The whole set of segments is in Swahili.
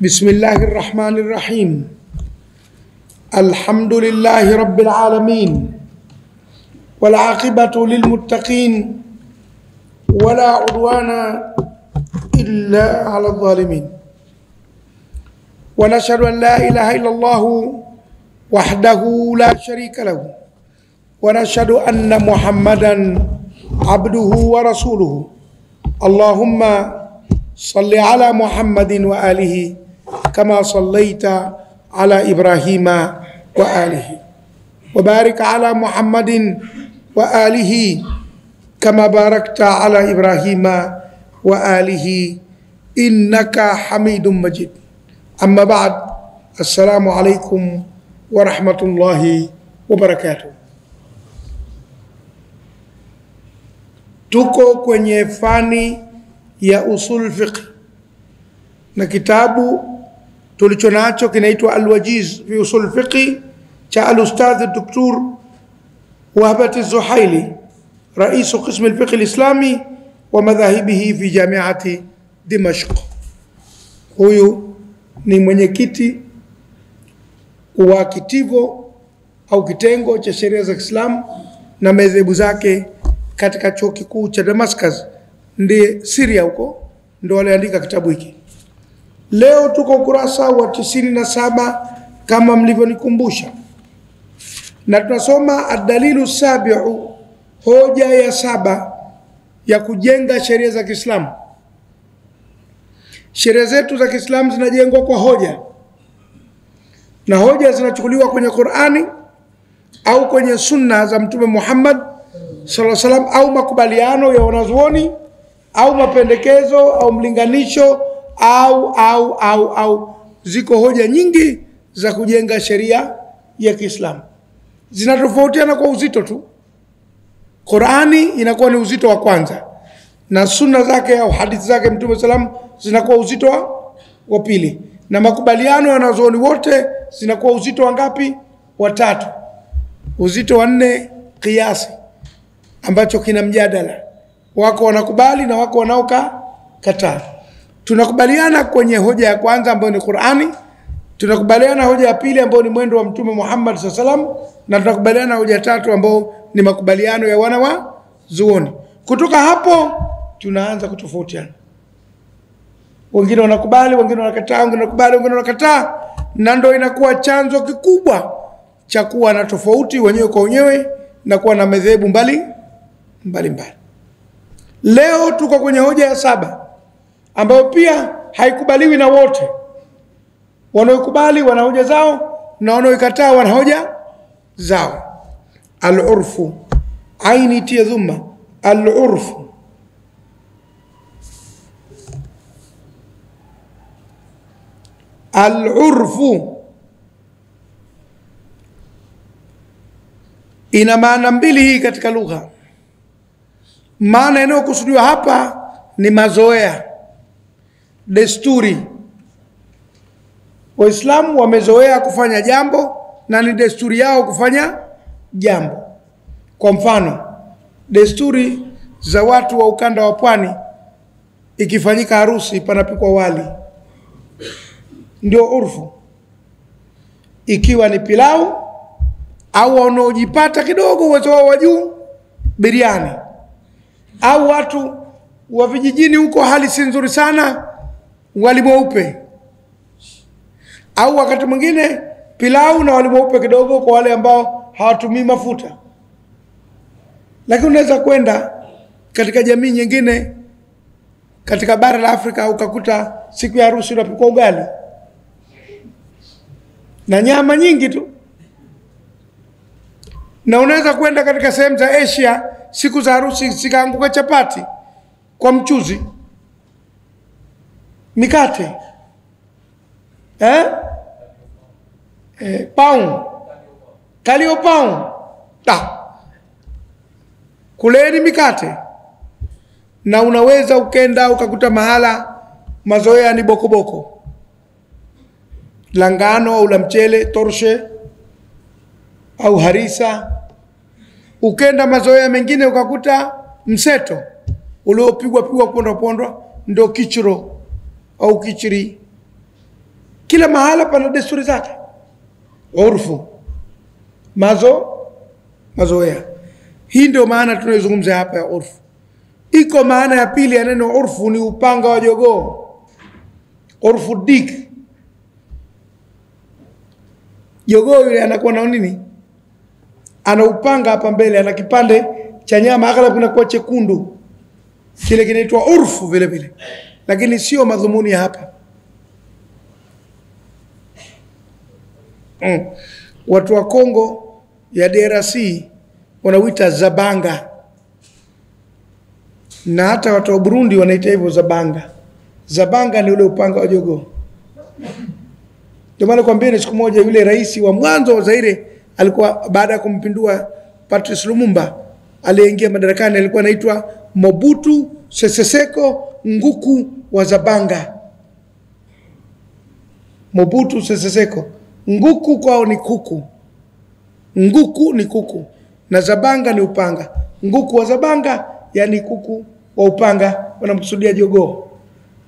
بسم الله الرحمن الرحيم. الحمد لله رب العالمين والعاقبة للمتقين ولا عدوان إلا على الظالمين، ونشهد أن لا إله إلا الله وحده لا شريك له، ونشهد أن محمدا عبده ورسوله. اللهم صل على محمد وآله كما صليت على إبراهيم وآله، وبارك على محمد وآله كما باركت على إبراهيم وآله إنك حميد مجيد. أما بعد، السلام عليكم ورحمة الله وبركاته. Tuko kwenye fani ya usul fiqh na kitabu tulicho nacho kinaitwa Al-Wajiz fi usul fiqh cha al-Ustadh Dr. Wahbat Az-Zuhaili, rais qism al-fiqh al-islami wa madhahibihi fi jamiati Dimashq. Huyu ni mwenyekiti wa kitivo au kitengo cha sheria za Kiislamu na madhehebu zake katika chuo kikuu cha Damascus, ndiye Syria huko, ndo aliandika kitabu hiki. Leo tuko ukurasa wa 97 kama mlivyonikumbusha, na tunasoma ad-dalilu sabi'u, hoja ya 7 ya kujenga sheria za Kiislamu. Sheria zetu za Kiislamu zinajengwa kwa hoja, na hoja zinachukuliwa kwenye Qur'ani au kwenye sunna za Mtume Muhammad sallallahu alaihi wasallam, au makubaliano ya wanazuoni au mapendekezo au mlinganisho au ziko hoja nyingi za kujenga sheria ya Kiislamu. Zinatofautiana kwa uzito tu. Qur'ani inakuwa ni uzito wa kwanza, na sunna zake au hadithi zake Mtume sallam zinakuwa uzito wa pili, na makubaliano ya wanazuoni wote zinakuwa uzito wa ngapi? Wa 3. Uzito wa 4 kiasi, ambacho kina mjadala, wako wanakubali na wako wanaokataa. Tunakubaliana kwenye hoja ya kwanza ambayo ni Qur'ani, tunakubaliana hoja ya pili ambayo ni mwendo wa Mtume Muhammad sallallahu alaihi wasallam, na tunakubaliana hoja ya 3 ambayo ni makubaliano ya wana wa zuoni. Kutoka hapo tunaanza kutofautiana, wengine wanakubali, wengine wanakataa, wengine wanakubali, wengine wanakataa, na ndio inakuwa chanzo kikubwa cha kuwa na tofauti wenyewe kwa wenyewe na kuwa na madhehebu mbali. Leo tuko kwenye hoja ya 7 ambayo pia haikubaliwi na wote. Wanaokubali wana hoja zao na wanaoikataa wana hoja zao. Al-urfu, aini tia dhumma, al-urfu. Al-urfu ina maana mbili hii katika lugha. Maana inayokusudiwa hapa ni mazoea, desturi. Waislamu wamezoea kufanya jambo na ni desturi yao kufanya jambo. Kwa mfano, desturi za watu wa ukanda wa pwani, ikifanyika harusi panapikwa wali, ndio urfu. Ikiwa ni pilau au wanaojipata kidogo uwezo wao wa juu, biriani. Au watu wa vijijini huko hali si nzuri sana, wali mweupe. Au wakati mwingine pilau na wali mweupe kidogo kwa wale ambao hawatumii mafuta. Lakini unaweza kwenda katika jamii nyingine katika bara la Afrika ukakuta siku ya harusi unapikwa ugali na nyama nyingi tu. Na unaweza kwenda katika sehemu za Asia siku za harusi zikaanguka chapati kwa mchuzi, mikate, paun, kalio paun. Kuleni mikate. Na unaweza ukenda ukakuta mahala mazoea ni bokoboko, langano au la mchele, torshe au harisa. Ukenda mazoea mengine ukakuta mseto uliopigwa pondwa ndo kichiro au kichiri. Kila mahala pana desturi zake. Urfu, mazoea. Hii ndio maana tunayozungumza hapa ya urfu. Iko maana ya pili ya neno urfu, ni upanga wa jogoo. Urfu dik. Jogoo yule anakuwa na nini? Ana upanga hapa mbele, ana kipande cha nyama aghlabu kinakuwa chekundu. Kile kinaitwa urfu vile vile. Lakini sio madhumuni ya hapa. Watu wa Kongo ya DRC wanawita zabanga. Na hata watu wa Burundi wanaita hivyo zabanga. Zabanga ni ule upanga wa jogoo. Ndio maana kwambia siku moja yule rais wa mwanzo wa Zaire alikuwa, baada ya kumpindua Patrice Lumumba, aliingia madarakani, alikuwa anaitwa Mobutu Sese Seko Nguku wa Zabanga. Mobutu Sese Seko. Nguku kwao ni kuku. Nguku ni kuku na Zabanga ni upanga. Nguku wa Zabanga yani kuku wa upanga, wanamkusudia jogoo.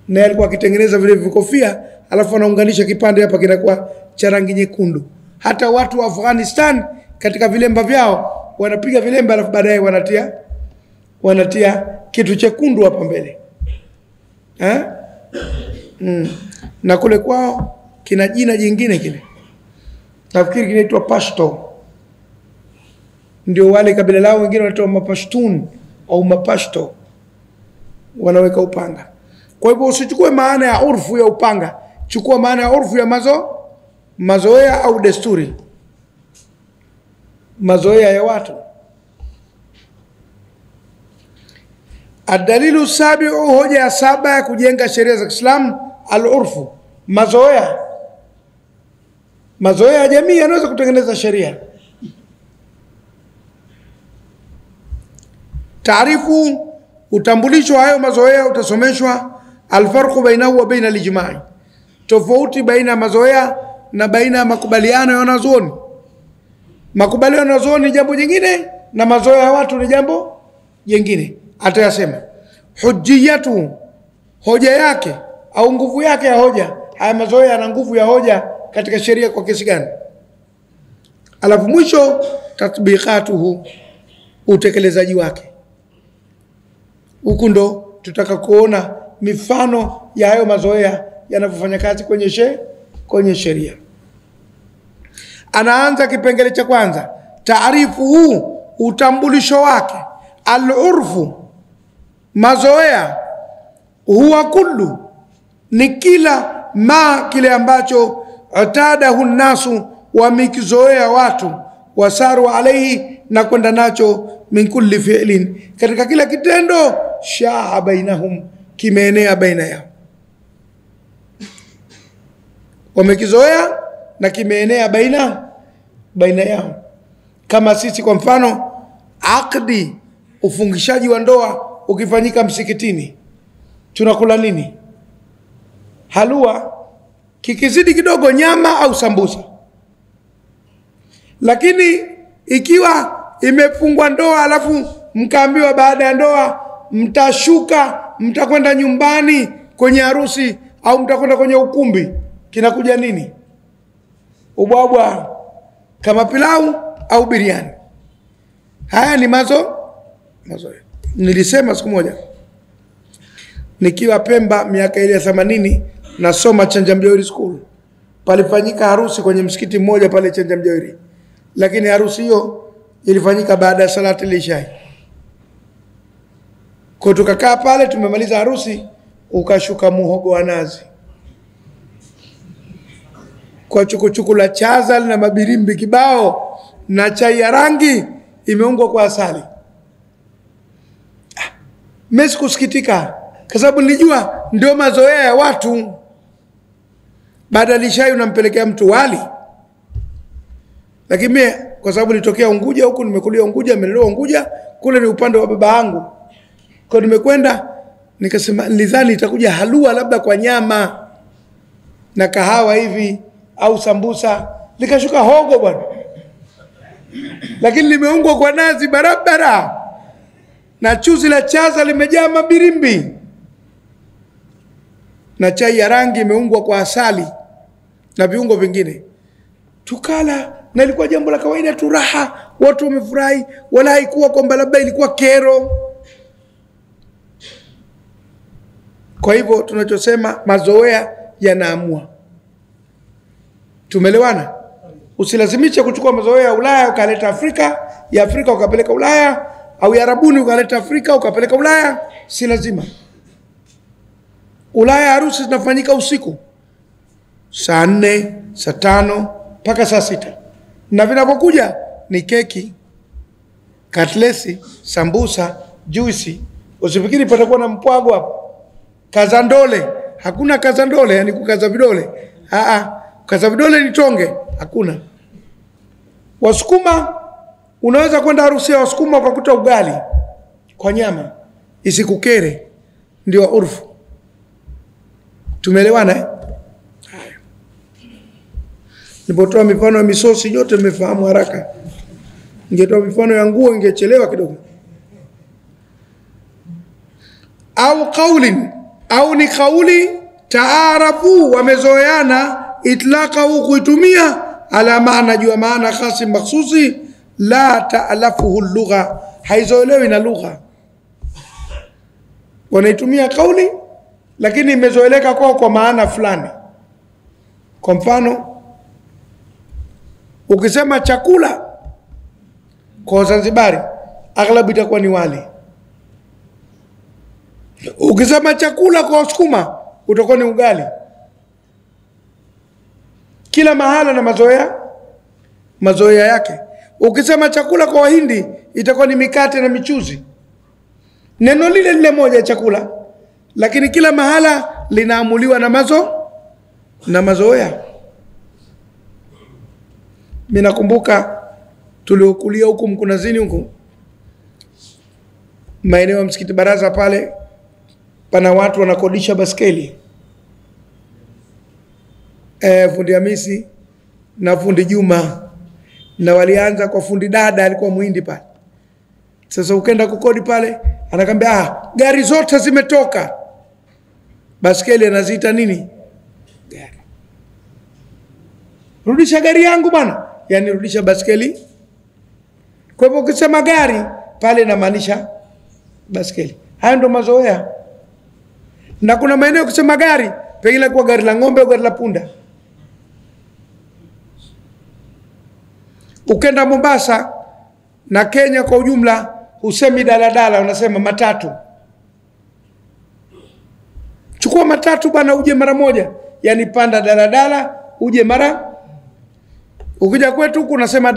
Na alikuwa akitengeneza vile vikofia, alafu anaunganisha kipande hapa kinakuwa cha rangi nyekundu. Hata watu wa Afghanistan katika vilemba vyao wanapiga vilemba, alafu baadaye wanatia kitu chekundu hapa mbele. Na kule kwao kina jina jingine kile. Nafikiri kinaitwa Pashto. Ndio wale kabila lao wengine wanaitwa Mapashtun au Mapashto, wanaweka upanga. Kwa hivyo usichukue maana ya urfu ya upanga, chukua maana ya urfu ya mazoea au desturi, mazoea ya watu. Adalilu sabiu, hoja ya 7 ya kujenga sheria za Kiislamu, al-urfu, mazoea. Mazoea ya jamii yanaweza kutengeneza sheria. Taarifu, utambulisho hayo mazoea utasomeshwa alfarqu bainahu wa baina alijma'i, tofauti baina mazoea na baina makubaliano ya wanazuoni. Makubaliano ya wanazuoni ni jambo jingine na mazoea ya watu ni jambo jingine. Atayasema hujjiyatu, hoja yake au nguvu yake ya hoja. Haya mazoea yana nguvu ya hoja katika sheria kwa kiasi gani? Alafu mwisho tatbiqatuhu, utekelezaji wake. Huku ndo tutaka kuona mifano ya hayo mazoea yanavyofanya kazi kwenye sheria. Anaanza kipengele cha kwanza, taarifu huu, utambulisho wake. Al-urfu, mazoea, huwa kullu, ni kila kile ambacho atadahu nasu, wamekizoea watu, wasaru alaihi, na kwenda nacho, min kulli fi'lin, katika kila kitendo, shaa bainahum, kimeenea baina yao. Wamekizoea na kimeenea baina yao. Kama sisi kwa mfano, akdi, ufungishaji wa ndoa ukifanyika msikitini, tunakula nini? Halua, kikizidi kidogo nyama au sambusa. Lakini ikiwa imefungwa ndoa alafu mkaambiwa baada ya ndoa mtashuka, mtakwenda nyumbani kwenye harusi au mtakwenda kwenye ukumbi, kinakuja nini? Ubwabwa kama pilau au biriani. Haya ni mazoea. Nilisema siku moja nikiwa Pemba miaka ile ya 80, nasoma Chanjamjoiri School, palifanyika harusi kwenye msikiti mmoja pale Chanjamjoiri. Lakini harusi hiyo ilifanyika baada ya salati al-Isha. Kwa tukakaa pale, tumemaliza harusi, ukashuka muhogo wa nazi kwa chukuchuku la chazal na mabirimbi kibao na chai ya rangi imeungwa kwa asali. Mimi sikusikitika kwa sababu nilijua ndio mazoea ya watu. Baada ya chai unampelekea mtu wali. Lakini mimi kwa sababu nilitokea Unguja, huku nimekulia Unguja, nimelelewa Unguja, kule ni upande wa baba yangu. Kwa nimekwenda nikasema nilidhani itakuja halua labda kwa nyama na kahawa hivi au sambusa, likashuka hogo bwana. Lakini limeungwa kwa nazi barabara na chuzi la chaza limejaa mabirimbi na chai ya rangi imeungwa kwa asali. na viungo vingine, tukala na ilikuwa jambo la kawaida tu, raha, watu wamefurahi, wala haikuwa kwamba labda ilikuwa kero. Kwa hivyo tunachosema mazoea yanaamua. Tumeelewana? Usilazimishe kuchukua mazoea ya Ulaya ukaleta Afrika, ya Afrika ukapeleka Ulaya, au ya Arabuni ukaleta Afrika ukapeleka Ulaya, si lazima. Ulaya harusi zinafanyika usiku, saa 4, saa 5 mpaka saa 6. Na vinapokuja ni keki, katlesi, sambusa, juisi. Usifikiri patakuwa na mpwago hapo. Kazandole, hakuna kazandole, yani kukaza vidole. Kaza vidole ni tonge, hakuna. Wasukuma, unaweza kwenda harusi ya Wasukuma ukakuta ugali kwa nyama, isikukere, ndio urfu. Tumeelewana eh? Haya. Nipotoa mifano ya misosi yote mmefahamu haraka. Ningetoa mifano ya nguo ingechelewa kidogo. Au qaulin, au ni kauli taarafu, wamezoeana, itlaqahu, kuitumia, ala maana, jua maana khasi makhsusi, la ta'lafuhu lugha, haizoelewi na lugha. Wanaitumia kauli lakini imezoeleka kwa maana fulani. Kwa mfano, ukisema chakula kwa Zanzibari aghlabu itakuwa ni wali. Ukisema chakula kwa Wasukuma utakuwa ni ugali. Kila mahala na mazoea yake. Ukisema chakula kwa Wahindi itakuwa ni mikate na michuzi. Neno lile lile moja chakula, lakini kila mahala linaamuliwa na mazoea. Mimi nakumbuka tuliokulia huku Mkunazini huku, maeneo ya Msikiti Baraza pale, pana watu wanakodisha baskeli. Fundi Hamisi na fundi Juma, na walianza kwa fundi dada alikuwa Muhindi pale. Sasa ukenda kukodi pale, anakwambia gari zote zimetoka. Baskeli anaziita nini? Gari. Rudisha gari yangu bwana, yani rudisha baskeli. Kwa hivyo ukisema gari pale inamaanisha baskeli. Hayo ndo mazoea. Na kuna maeneo kusema gari pengine kwa gari la ng'ombe au gari la punda. Ukenda Mombasa na Kenya kwa ujumla, usemi daladala, unasema matatu. Chukua matatu bana, uje mara moja, yani panda daladala uje mara. Ukija kwetu huku unasema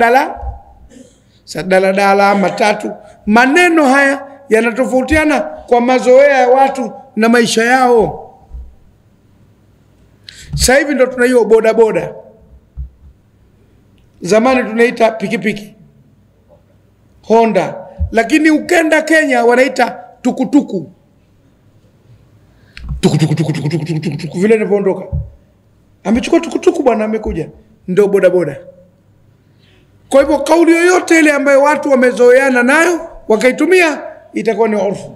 daladala, matatu. Maneno haya yanatofautiana kwa mazoea ya watu na maisha yao. Sasa hivi ndo tuna hiyo boda boda. Zamani tunaita pikipiki, Honda, lakini ukenda Kenya wanaita tukutuku. Tukutuku vile inavyoondoka. Amechukua tukutuku bwana, amekuja, ndio boda boda. Kwa hivyo kauli yoyote ile ambayo watu wamezoeana nayo wakaitumia itakuwa ni urfu,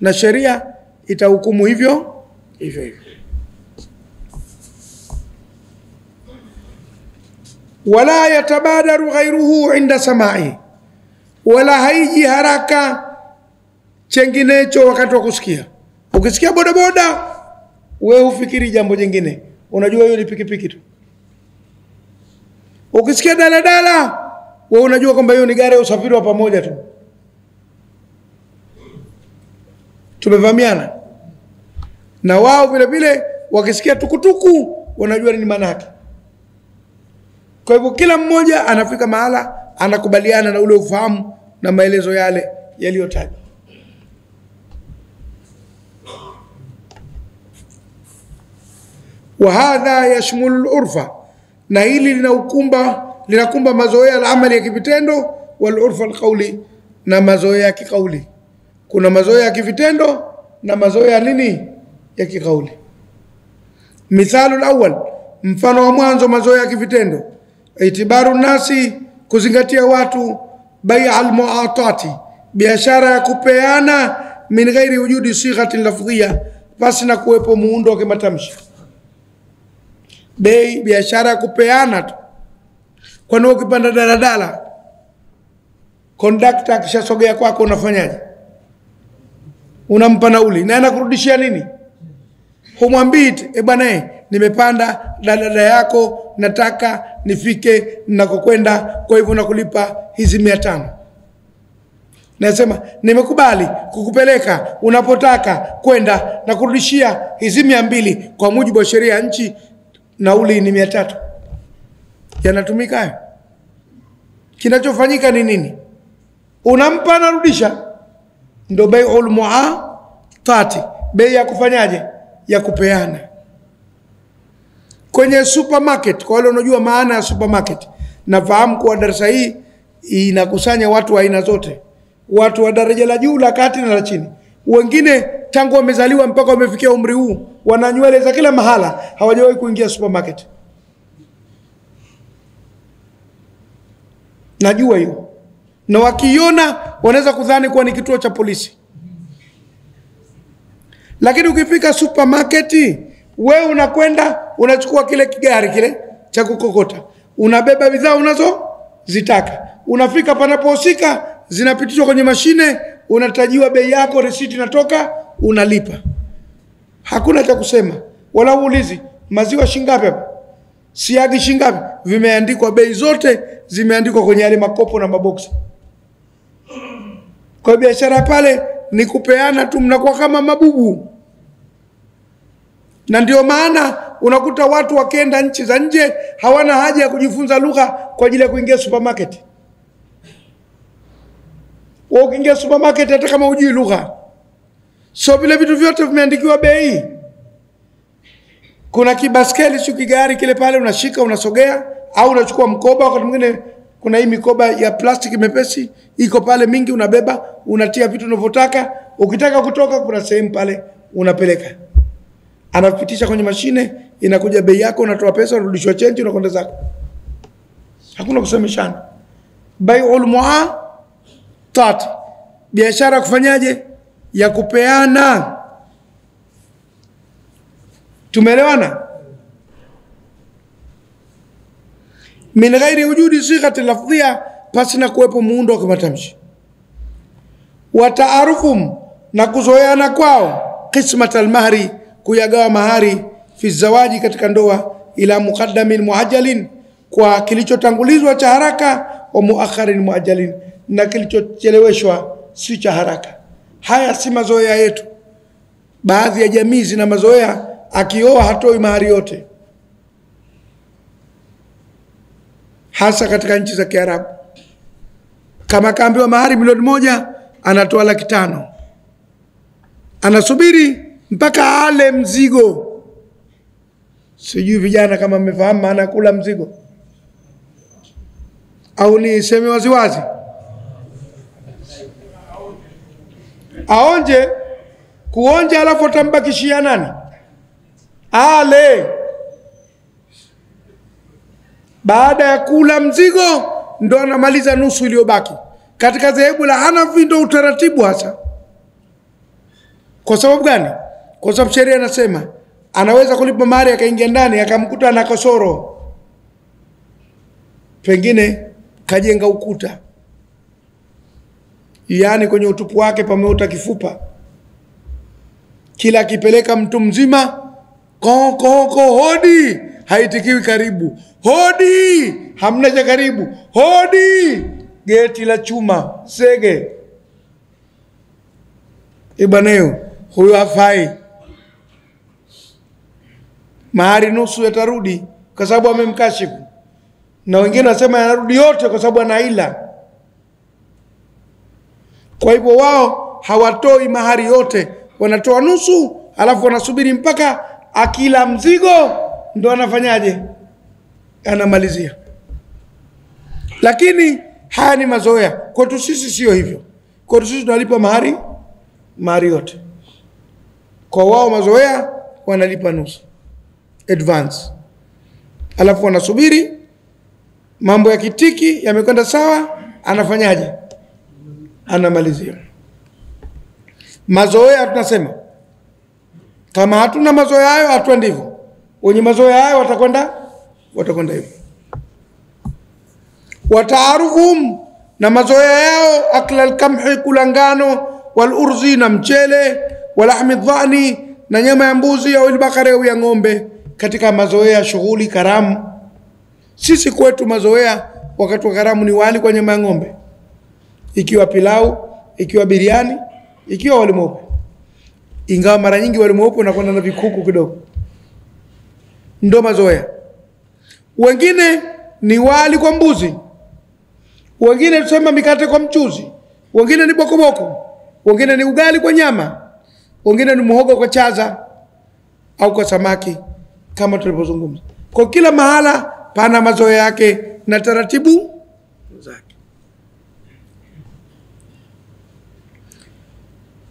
na sheria itahukumu hivyo hivyo. Wala yatabadaru ghairuhu inda samai, wala haiji haraka chenginecho wakati wa kusikia. Ukisikia boda boda, wewe ufikiri jambo jingine, unajua hiyo ni pikipiki tu. Ukisikia daladala, wewe unajua kwamba hiyo ni gari ya usafiri wa pamoja tu. Tumevamiana. Na wao vile vile wakisikia tukutuku wanajua nini maana yake. Kwa hivyo kila mmoja anafika mahala anakubaliana na ule ufahamu na maelezo yale yaliyotajwa. Wa hadha yashmulu al-urfa, na hili linakumba mazoea al-amali ya kivitendo, wal urfa al-qawli, na mazoea ya kikauli. Kuna mazoea ya kivitendo na mazoea nini ya kikauli. Mithalu al-awwal, mfano wa mwanzo mazoea ya kivitendo, itibaru nasi, kuzingatia watu, bai'a al-mu'atati, biashara ya kupeana, min ghairi wujudi sighati lafdhiyya, basi na kuwepo muundo wa kimatamshi. bei biashara ya kupeana tu. Kwani ukipanda daladala conductor akishasogea kwako unafanyaje? Unampa nauli na anakurudishia nini? Humwambii bwana nimepanda daladala yako nataka nifike ninakokwenda kwa hivyo nakulipa hizi 500. Nasema nimekubali kukupeleka unapotaka kwenda na kurudishia hizi 200 kwa mujibu wa sheria ya nchi, nauli ni 300. Yanatumika hayo? Kinachofanyika ni nini? Unampa narudisha. Ndio bai'ul mu'atati, bei ya kufanyaje? Ya kupeana. Kwenye supermarket, kwa wale unajua maana ya supermarket, nafahamu kwa darasa hii inakusanya watu wa aina zote, watu wa daraja la juu, la kati na la chini. Wengine tangu wamezaliwa mpaka wamefikia umri huu wana nywele za kila mahala, hawajawahi kuingia supermarket. Najua hiyo. Na wakiona wanaweza kudhani kuwa ni kituo cha polisi. Lakini ukifika supermarket, wewe unakwenda unachukua kile kigari kile cha kukokota, unabeba bidhaa unazozitaka, unafika panapohusika, zinapitishwa kwenye mashine, unatajiwa bei yako, risiti inatoka, unalipa. Hakuna cha kusema wala uulizi maziwa shingapi hapa, siagi shingapi, vimeandikwa bei zote, zimeandikwa kwenye yale makopo na maboksi. Kwa biashara pale ni kupeana tu, mnakuwa kama mabubu. Na ndio maana unakuta watu wakienda nchi za nje hawana haja ya kujifunza lugha kwa ajili ya kuingia supermarket. Wewe ukiingia supermarket hata kama hujui lugha, so vile vitu vyote vimeandikiwa bei. Kuna kibaskeli sio kigari kile pale, unashika unasogea, au unachukua mkoba. Wakati mwingine kuna hii mikoba ya plastiki mepesi iko pale mingi, unabeba unatia vitu unavyotaka. Ukitaka kutoka kuna sehemu pale unapeleka, anapitisha kwenye mashine, inakuja bei yako, unatoa pesa, unarudishwa change, unakwenda zako. Hakuna kusemeshana. Bai'ul mu'atat, biashara kufanyaje? Ya kupeana. Tumeelewana? Min ghairi wujudi sighati lafdhiya, pasina kuwepo muundo wa matamshi. Wa ta'arufum, na kuzoeana kwao, qismat al-mahri, kuyagawa mahari, fi zawaji, katika ndoa, ila muqaddamin muajjalin, kwa kilichotangulizwa cha haraka, wa muakharin muajjalin, na kilichocheleweshwa si cha haraka. Haya si mazoea yetu. Baadhi ya jamii zina mazoea, akioa hatoi mahari yote, hasa katika nchi za Kiarabu. Kama kaambiwa mahari 1,000,000, anatoa 500,000. Anasubiri mpaka ale mzigo. Sijui vijana kama mmefahamu maana kula mzigo, au ni seme waziwazi? Aonje, kuonja alafu atambakishia nani? Ale. Baada ya kula mzigo ndo anamaliza nusu iliyobaki. Katika dhehebu la Hanafi ndo utaratibu hasa. Kwa sababu gani? Kwa sababu sheria inasema anaweza kulipa mahari akaingia ndani akamkuta ana kasoro, pengine kajenga ukuta, yaani kwenye utupu wake pameota kifupa, kila akipeleka mtu mzima ko hodi, haitikiwi karibu, hodi, hamna cha karibu, hodi, geti la chuma sege. Ibaneo huyo hafai. Mahari nusu yatarudi kwa sababu amemkashifu, na wengine wasema yanarudi yote kwa sababu ana ila. Kwa hivyo wao hawatoi mahari yote, wanatoa nusu, alafu wanasubiri mpaka akila mzigo ndo anafanyaje? Anamalizia. Lakini haya ni mazoea. Kwetu sisi sio hivyo. Kwetu sisi tunalipa mahari yote. Kwa wao mazoea wanalipa nusu advance, alafu wanasubiri mambo ya kitiki yamekwenda sawa, anafanyaje? Anamalizia. Mazoea tunasema, kama hatuna mazoea hayo hatuendi hivyo. wenye mazoea hayo watakwenda hivyo. Wataarufuhum, na mazoea yao, akla alkamhi, kula ngano, wal urzi, na mchele, walahmi dhani, na nyama ya mbuzi au albakari au ya ng'ombe, katika mazoea shughuli karamu. Sisi kwetu mazoea wakati wa karamu ni wali kwa nyama ya ng'ombe, ikiwa pilau, ikiwa biriani, ikiwa wali mweupe, ingawa mara nyingi wali mweupe unakwenda na vikuku kidogo. Ndo mazoea. Wengine ni wali kwa mbuzi, wengine tusema mikate kwa mchuzi, wengine ni bokoboko, wengine ni ugali kwa nyama, wengine ni muhogo kwa chaza au kwa samaki, kama tulipozungumza. Kwa kila mahala pana mazoea yake na taratibu zake.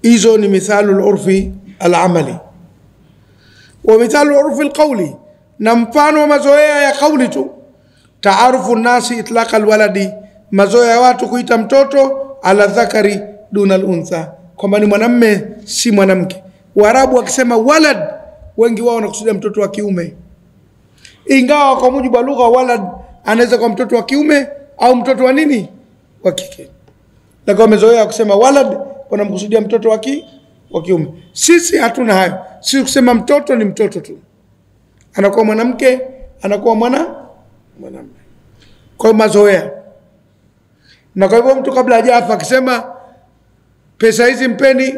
Hizo ni mithalu al-urfi al-amali. Wa mithalu al-urfi al-qawli, na mfano wa mazoea ya kauli tu, taarufu nasi itlaqa al-waladi, mazoea ya watu kuita mtoto ala dhakari duna al-untha, kwamba ni mwanamme si mwanamke. Waarabu wakisema walad, wengi wao wanakusudia mtoto wa kiume, ingawa kwa mujibu wa lugha walad anaweza kwa mtoto wa kiume au mtoto wa nini, wa kike. Lakini wamezoea kusema walad wanamkusudia mtoto wa kiume. Sisi hatuna hayo. Sisi kusema mtoto ni mtoto tu, anakuwa mwanamke, anakuwa mwanamume. Kwa mazoea. Na kwa hivyo mtu kabla hajafa akisema pesa hizi mpeni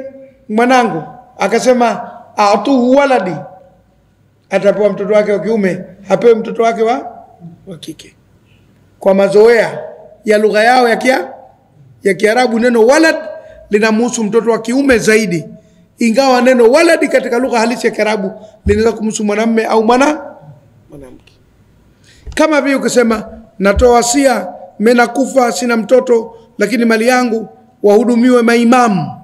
mwanangu, akasema atuhu waladi, atapewa mtoto wake wa kiume, hapewi mtoto wake wa kike. Kwa mazoea ya lugha yao ya Kiarabu, neno walad linamhusu mtoto wa kiume zaidi, ingawa neno waladi katika lugha halisi ya Kiarabu linaweza kumhusu mwanamume au mwanamke. Kama vile ukisema natoa wasia, mimi nakufa sina mtoto, lakini mali yangu wahudumiwe maimamu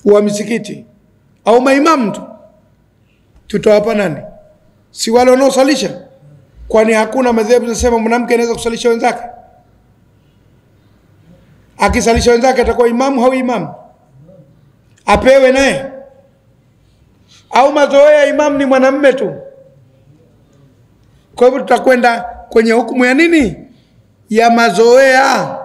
wa misikiti au maimamu tu, tutawapa nani? Si wale wanaosalisha? Kwani hakuna madhehebu zinasema mwanamke anaweza kusalisha wenzake? Akisalisha wenzake atakuwa imamu au imamu? Apewe naye? Au mazoea imamu ni mwanamume tu? Kwa hivyo tutakwenda kwenye hukumu ya nini? Ya mazoea.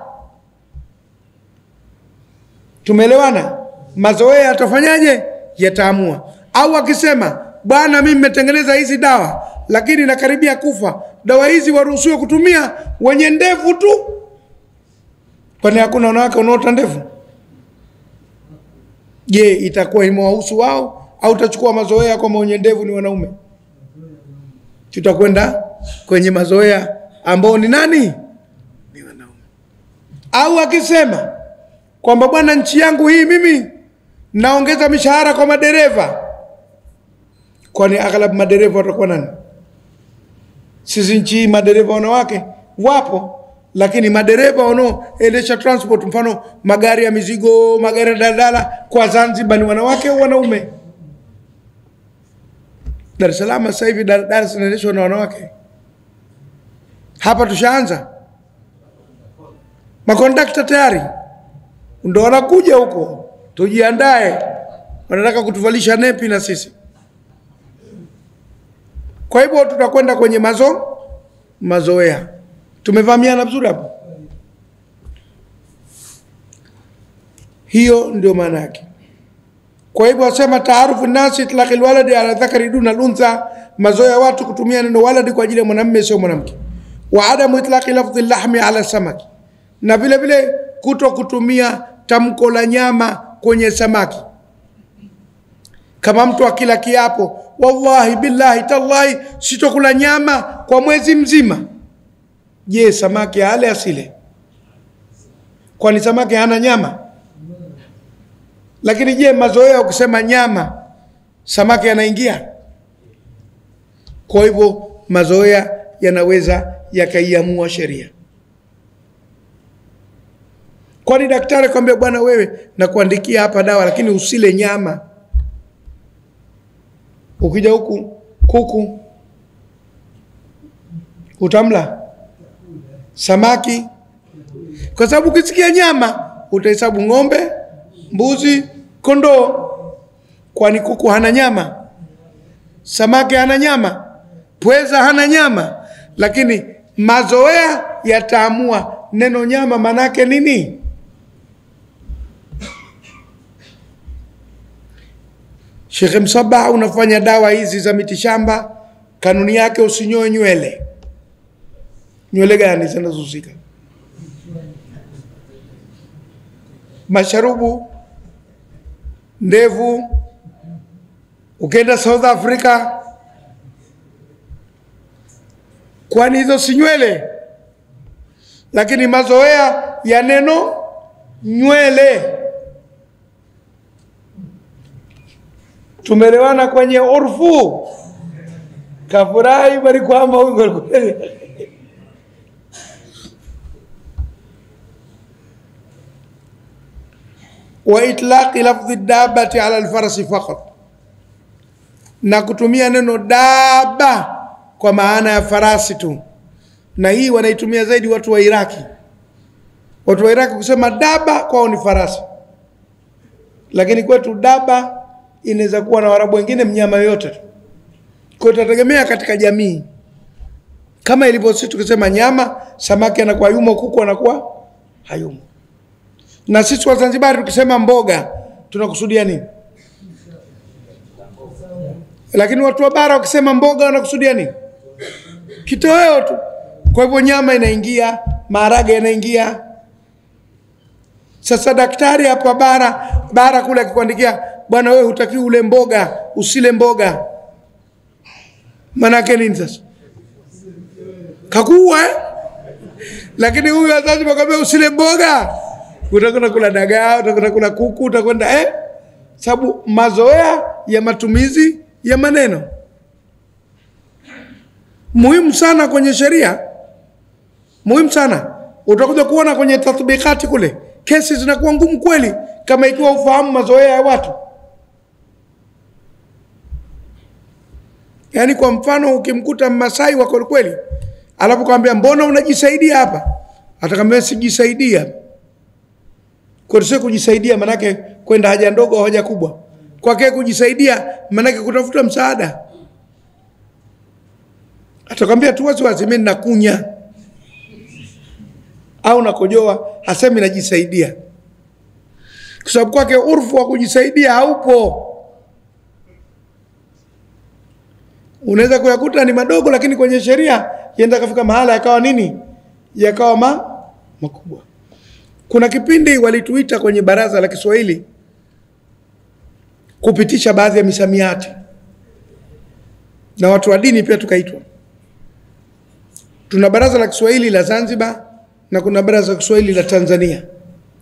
Tumeelewana? Mazoea yatafanyaje? Yataamua. Au akisema bwana, mimi nimetengeneza hizi dawa lakini nakaribia kufa, dawa hizi waruhusiwe kutumia wenye ndevu tu. Kwani hakuna wanawake wanaota ndevu? Je, itakuwa imewahusu wao au utachukua mazoea kwa wenye ndevu ni wanaume? Tutakwenda kwenye mazoea ambao ni nani? Ni wanaume. Au akisema kwamba bwana, nchi yangu hii mimi naongeza mishahara kwa madereva, kwani aghlab madereva watakuwa nani? Sisi nchi madereva wanawake wapo, lakini madereva wanaoendesha transport, mfano magari ya mizigo, magari ya daladala kwa Zanzibar, ni wanawake au wanaume? Dar es Salaam sasa hivi daladala zinaendeshwa na wanawake. Hapa tushaanza. Makondakta tayari ndio wanakuja huko, tujiandae, wanataka kutuvalisha nepi na sisi. Kwa hivyo tutakwenda kwenye mazoea. Tumevamiana vizuri hapo? Hiyo ndio maana yake. Kwa hivyo asema taarufu nasi itlaqi alwaladi ala dhakari duna aluntha, mazoea watu kutumia neno waladi kwa ajili ya mwanamume sio mwanamke. Wa adamu itlaqi lafdhi lahmi ala samaki, na vile vile kuto kutumia tamko la nyama kwenye samaki. Kama mtu akila kiapo, wallahi billahi tallahi sitokula nyama kwa mwezi mzima, je, samaki ale asile? Kwani samaki hana nyama? Lakini je, mazoea ukisema nyama, samaki anaingia? Kwa hivyo mazoea yanaweza yakaiamua sheria. Kwani daktari kwambia bwana, wewe nakuandikia hapa dawa lakini usile nyama. Ukija huku kuku utamla, samaki, kwa sababu ukisikia nyama utahesabu ng'ombe, mbuzi, kondoo. Kwani kuku hana nyama? samaki hana nyama, pweza hana nyama, lakini mazoea yataamua neno nyama manake nini. Sheikh Msabah, unafanya dawa hizi za mitishamba, kanuni yake usinyoe nywele. Nywele gani zinazozika? Masharubu, ndevu. Ukenda South Africa, kwani hizo si nywele? Lakini mazoea ya neno nywele. Tumelewana kwenye urfu. Kafurahi bali kwamba huko wa itlaqi lafdhi dabati ala alfarasi faqat, na kutumia neno daba kwa maana ya farasi tu. Na hii wanaitumia zaidi watu wa Iraki. Watu wa Iraki kusema daba kwao ni farasi, lakini kwetu daba inaweza kuwa na Waarabu wengine mnyama yote tu. Kwa tutategemea katika jamii. Kama ilivyo sisi tukisema nyama, samaki anakuwa yumo, kuku anakuwa hayumo. Na sisi wa Zanzibar tukisema mboga tunakusudia nini? Lakini watu wa bara wakisema mboga wanakusudia nini? Kitoweo tu. Kwa hivyo nyama inaingia, maharage yanaingia. Sasa daktari hapa bara kule akikuandikia, bwana wewe hutaki ule mboga, usile mboga, manake nini sasa? Kakuwa Lakini huyu wazazi wakamwambia usile mboga, utakwenda kula dagaa, utakwenda kula kuku, utakwenda sababu mazoea ya matumizi ya maneno. Muhimu sana kwenye sheria. Muhimu sana. Utakuja kuona kwenye tatbikati kule, kesi zinakuwa ngumu kweli kama ikiwa ufahamu mazoea ya watu. Yani kwa mfano ukimkuta Masai wako kweli, alafu kwambia mbona unajisaidia hapa? Atakwambia sijisaidia. Kwa sio kujisaidia manake kwenda haja ndogo au haja kubwa. Kwake kujisaidia manake kutafuta msaada. Atakwambia tu wazi mimi nakunya au nakojoa, hasemi najisaidia. Kwa sababu kwake urfu wa kujisaidia haupo. Unaweza kuyakuta ni madogo, lakini kwenye sheria yenda kafika mahala yakawa nini? Yakawa makubwa. Kuna kipindi walituita kwenye baraza la Kiswahili kupitisha baadhi ya misamiati, na watu wa dini pia tukaitwa. Tuna baraza la Kiswahili la Zanzibar na kuna baraza la Kiswahili la Tanzania.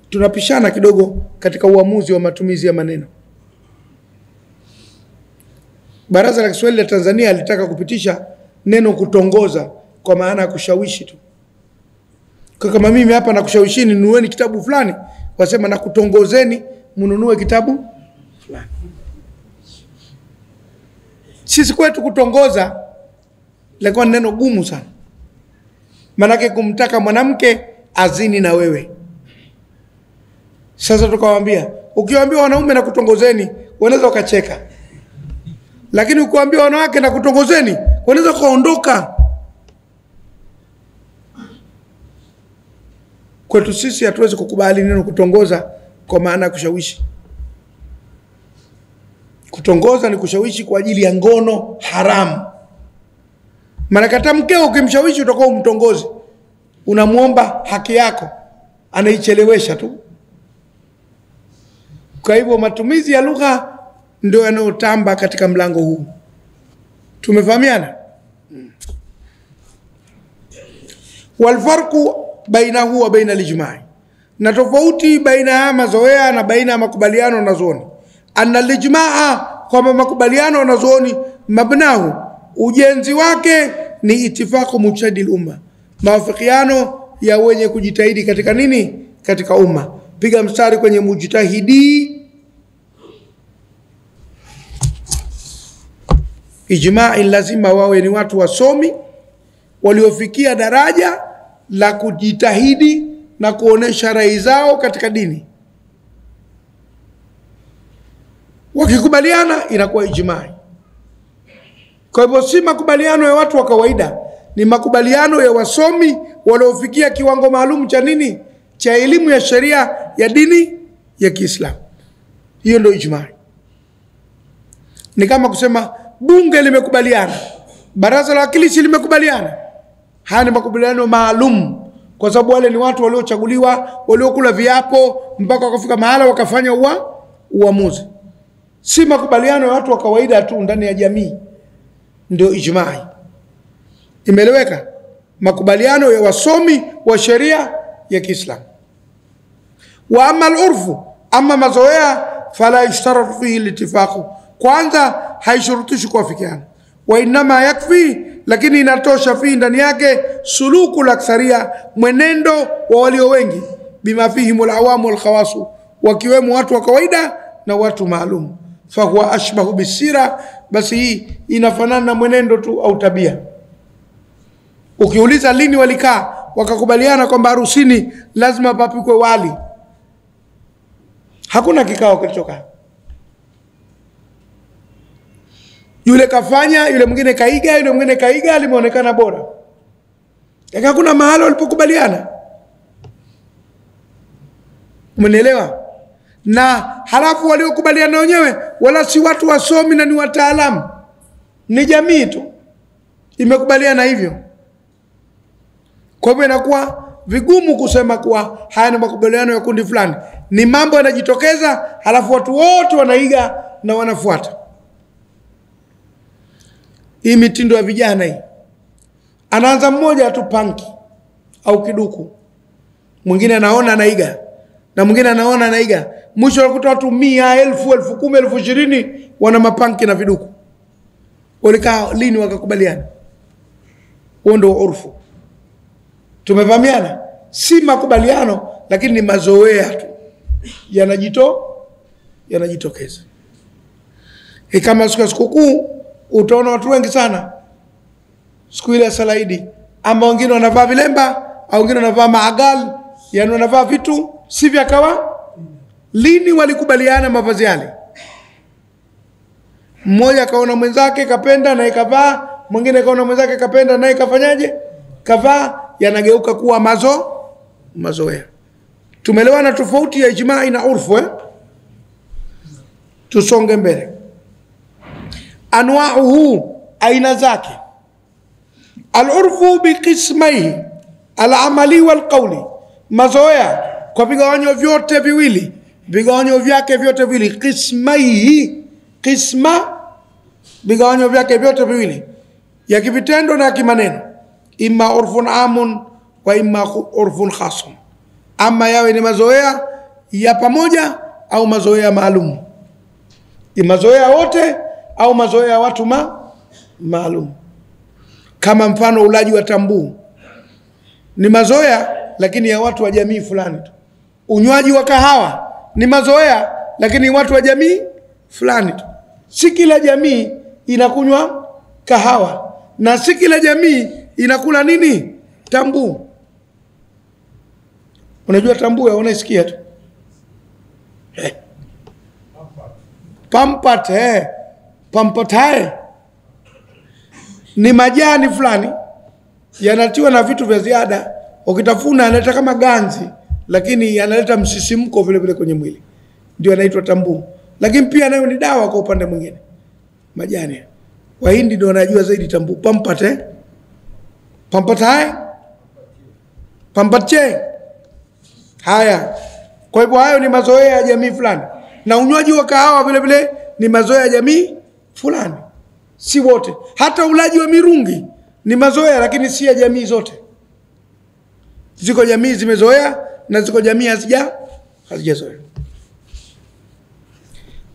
Tunapishana kidogo katika uamuzi wa matumizi ya maneno. Baraza la Kiswahili la Tanzania alitaka kupitisha neno kutongoza kwa maana ya kushawishi tu. Kwa kama mimi hapa na kushawishini nunueni kitabu fulani, wasema na kutongozeni mnunue kitabu fulani. Sisi kwetu kutongoza lilikuwa neno gumu sana. Manake kumtaka mwanamke azini na wewe. Sasa tukawaambia, ukiwaambia wanaume na kutongozeni, wanaweza wakacheka. Lakini ukiwaambia wanawake na kutongozeni, wanaweza kaondoka. Kwetu sisi hatuwezi kukubali neno kutongoza kwa maana ya kushawishi. Kutongoza ni kushawishi kwa ajili ya ngono haramu. Maana kata mkeo ukimshawishi utakuwa umtongozi. Unamuomba haki yako, anaichelewesha tu. Kwa hivyo matumizi ya lugha ndio yanayotamba katika mlango huu. Tumefahamiana? Walfarqu bainahu wa baina al-ijma', na tofauti baina ya mazoea na baina ya makubaliano wanazuoni. Anna al-ijma'a, kwamba makubaliano wanazuoni mabnahu, ujenzi wake ni itifaqu mujtahidil umma, mawafikiano ya wenye kujitahidi katika nini? Katika umma. Piga mstari kwenye mujtahidi. Ijma'i lazima wawe ni watu wasomi waliofikia daraja la kujitahidi na kuonesha rai zao katika dini. Wakikubaliana inakuwa ijma'i. Kwa hivyo si makubaliano ya watu wa kawaida, ni makubaliano ya wasomi waliofikia kiwango maalum cha nini? Cha elimu ya sheria ya dini ya Kiislamu. Hiyo ndio ijma. Ni kama kusema bunge limekubaliana, baraza la wawakilishi limekubaliana. Haya ni makubaliano maalum, kwa sababu wale ni watu waliochaguliwa, waliokula viapo mpaka wakafika mahala wakafanya uamuzi. Si makubaliano ya watu wa kawaida tu ndani ya jamii. Ndio ijma'i. Imeeleweka? Makubaliano ya wasomi wa sheria ya Kiislamu. Wa amma al-urfu, amma mazoea, fala yushtaratu fihi al-ittifaq. Kwanza haishurutishi kuafikiana. Wa inma yakfi, lakini inatosha fi ndani yake suluku al-aktharia, mwenendo wa walio wengi, bima fihim al-awamu wal-khawasu, wakiwemo watu wa kawaida na watu maalum. Fa huwa ashbahu bisira, basi hii inafanana na mwenendo tu au tabia. Ukiuliza lini walikaa wakakubaliana kwamba harusini lazima papikwe wali, hakuna kikao kilichokaa. Yule kafanya, yule mwingine kaiga, yule mwingine kaiga, limeonekana bora. Hakuna mahali walipokubaliana. Umenielewa? Na halafu waliokubaliana wenyewe wala si watu wasomi na ni wataalamu, ni jamii tu imekubaliana hivyo. Kwa hivyo inakuwa vigumu kusema kuwa haya ni makubaliano ya kundi fulani. Ni mambo yanajitokeza, halafu watu wote wanaiga na wanafuata. Hii mitindo ya vijana hii, anaanza mmoja tu panki au kiduku, mwingine anaona anaiga, na mwingine anaona anaiga. Mwisho unakuta watu 100, 1000, 10,000, 20,000 wana mapanki na viduku. Walikaa lini wakakubaliana? Huo ndio urfu. Tumefahamiana? Si makubaliano, lakini ni mazoea tu yanajitokeza. Kama siku ya sikukuu utaona watu wengi sana siku ile ya Salaidi, ama wengine wanavaa vilemba au wengine wanavaa maagal, yani wanavaa vitu si vya kawa. Lini walikubaliana mavazi yale? Mmoja kaona mwenzake kapenda na ikavaa, mwingine kaona mwenzake kapenda na ikafanyaje? Kavaa, yanageuka kuwa mazoea. Tumeelewana tofauti ya ijma'i na urfu Tusonge mbele. Anwa'uhu, aina zake. Al-urfu biqismaihi, al-amali wal-qawli. Mazoea kwa vigawanyo vyote viwili, vigawanyo vyake vyote viwili. Qismaihi, qisma, vigawanyo vyake vyote viwili, ya kivitendo na kimaneno. Imma urfun amun wa imma urfun khasum. Ama yawe ni mazoea ya pamoja au mazoea maalum. Ni mazoea wote au mazoea ya watu maalum. Kama mfano ulaji wa tambuu, ni mazoea lakini ya watu wa jamii fulani tu. Unywaji wa kahawa ni mazoea lakini watu wa jamii fulani tu. Si kila jamii inakunywa kahawa, na si kila jamii inakula nini? Tambuu. Unajua tambuu unaisikia tu. Pampat, pampatai. Ni majani fulani yanatiwa na vitu vya ziada, ukitafuna analeta kama ganzi, lakini yanaleta msisimko vile vile kwenye mwili. Ndio yanaitwa tambuu. Lakini pia nayo ni dawa kwa upande mwingine. Majani. Wahindi ndio wanajua zaidi tambuu. Pampat, pampatai, pampache. Haya. Kwa hivyo hayo ni mazoea ya jamii fulani. Na unywaji wa kahawa vile vile ni mazoea ya jamii fulani. Si wote. Hata ulaji wa mirungi ni mazoea lakini si ya jamii zote. Ziko jamii zimezoea na ziko jamii hazijazoea.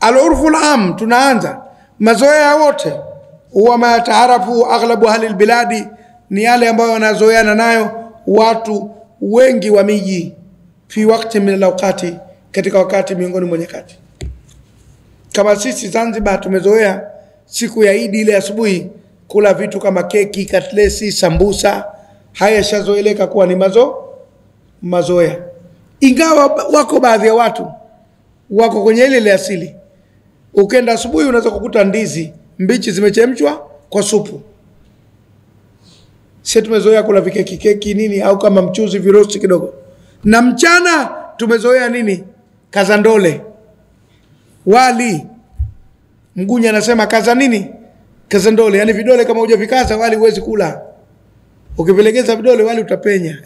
Al-urfu al-am, tunaanza mazoea wote. Huwa ma taarafu aghlabu ahli al-biladi, ni yale ambayo wanazoeana nayo watu wengi wa miji. Fi wakati min al-awqati, katika wakati miongoni mwa nyakati. Kama sisi Zanzibar tumezoea siku ya Idi ile asubuhi kula vitu kama keki, katlesi, sambusa. Haya yashazoeleka kuwa ni mazoea. Ingawa wako baadhi ya watu wako kwenye ile asili. Ukenda asubuhi unaweza kukuta ndizi mbichi zimechemshwa kwa supu. Sisi tumezoea kula vikeki keki nini, au kama mchuzi virosti kidogo. Na mchana tumezoea nini? Kazandole, wali. Mgunya anasema kaza nini? Kazandole, yani vidole kama hujavikaza wali huwezi kula. Ukivilegeza vidole wali utapenya,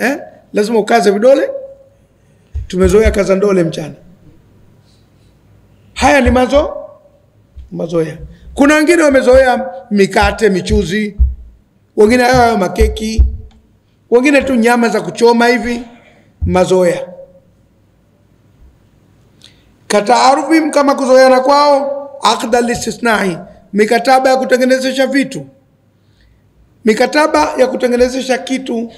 lazima ukaze vidole. Tumezoea kazandole mchana. Haya ni mazoea. Kuna wengine wamezoea mikate, michuzi, wengine hayo makeki, wengine tu nyama za kuchoma hivi, mazoea. Kataarufim, kama kuzoeana kwao, aqda listisnai, mikataba ya kutengenezesha vitu. Mikataba ya kutengenezesha kitu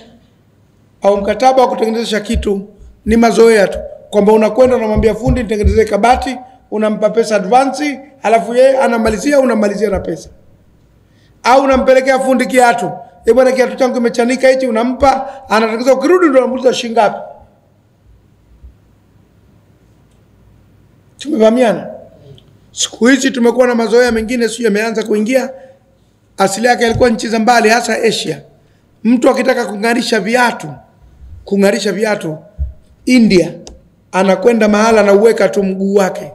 au mkataba wa kutengenezesha kitu ni mazoea tu, kwamba unakwenda unamwambia fundi nitengenezee kabati, unampa pesa advance, alafu yeye anamalizia, unamalizia na pesa. Au unampelekea fundi kiatu, bwana kiatu changu kimechanika hichi, unampa, anatengeneza, ukirudi ndio unamuuliza shilingi ngapi. Tumevamiana. Siku hizi tumekuwa na mazoea mengine sio yameanza kuingia. Asili yake ilikuwa nchi za mbali, hasa Asia. Mtu akitaka kungarisha viatu India, anakwenda mahala na uweka tu mguu wake,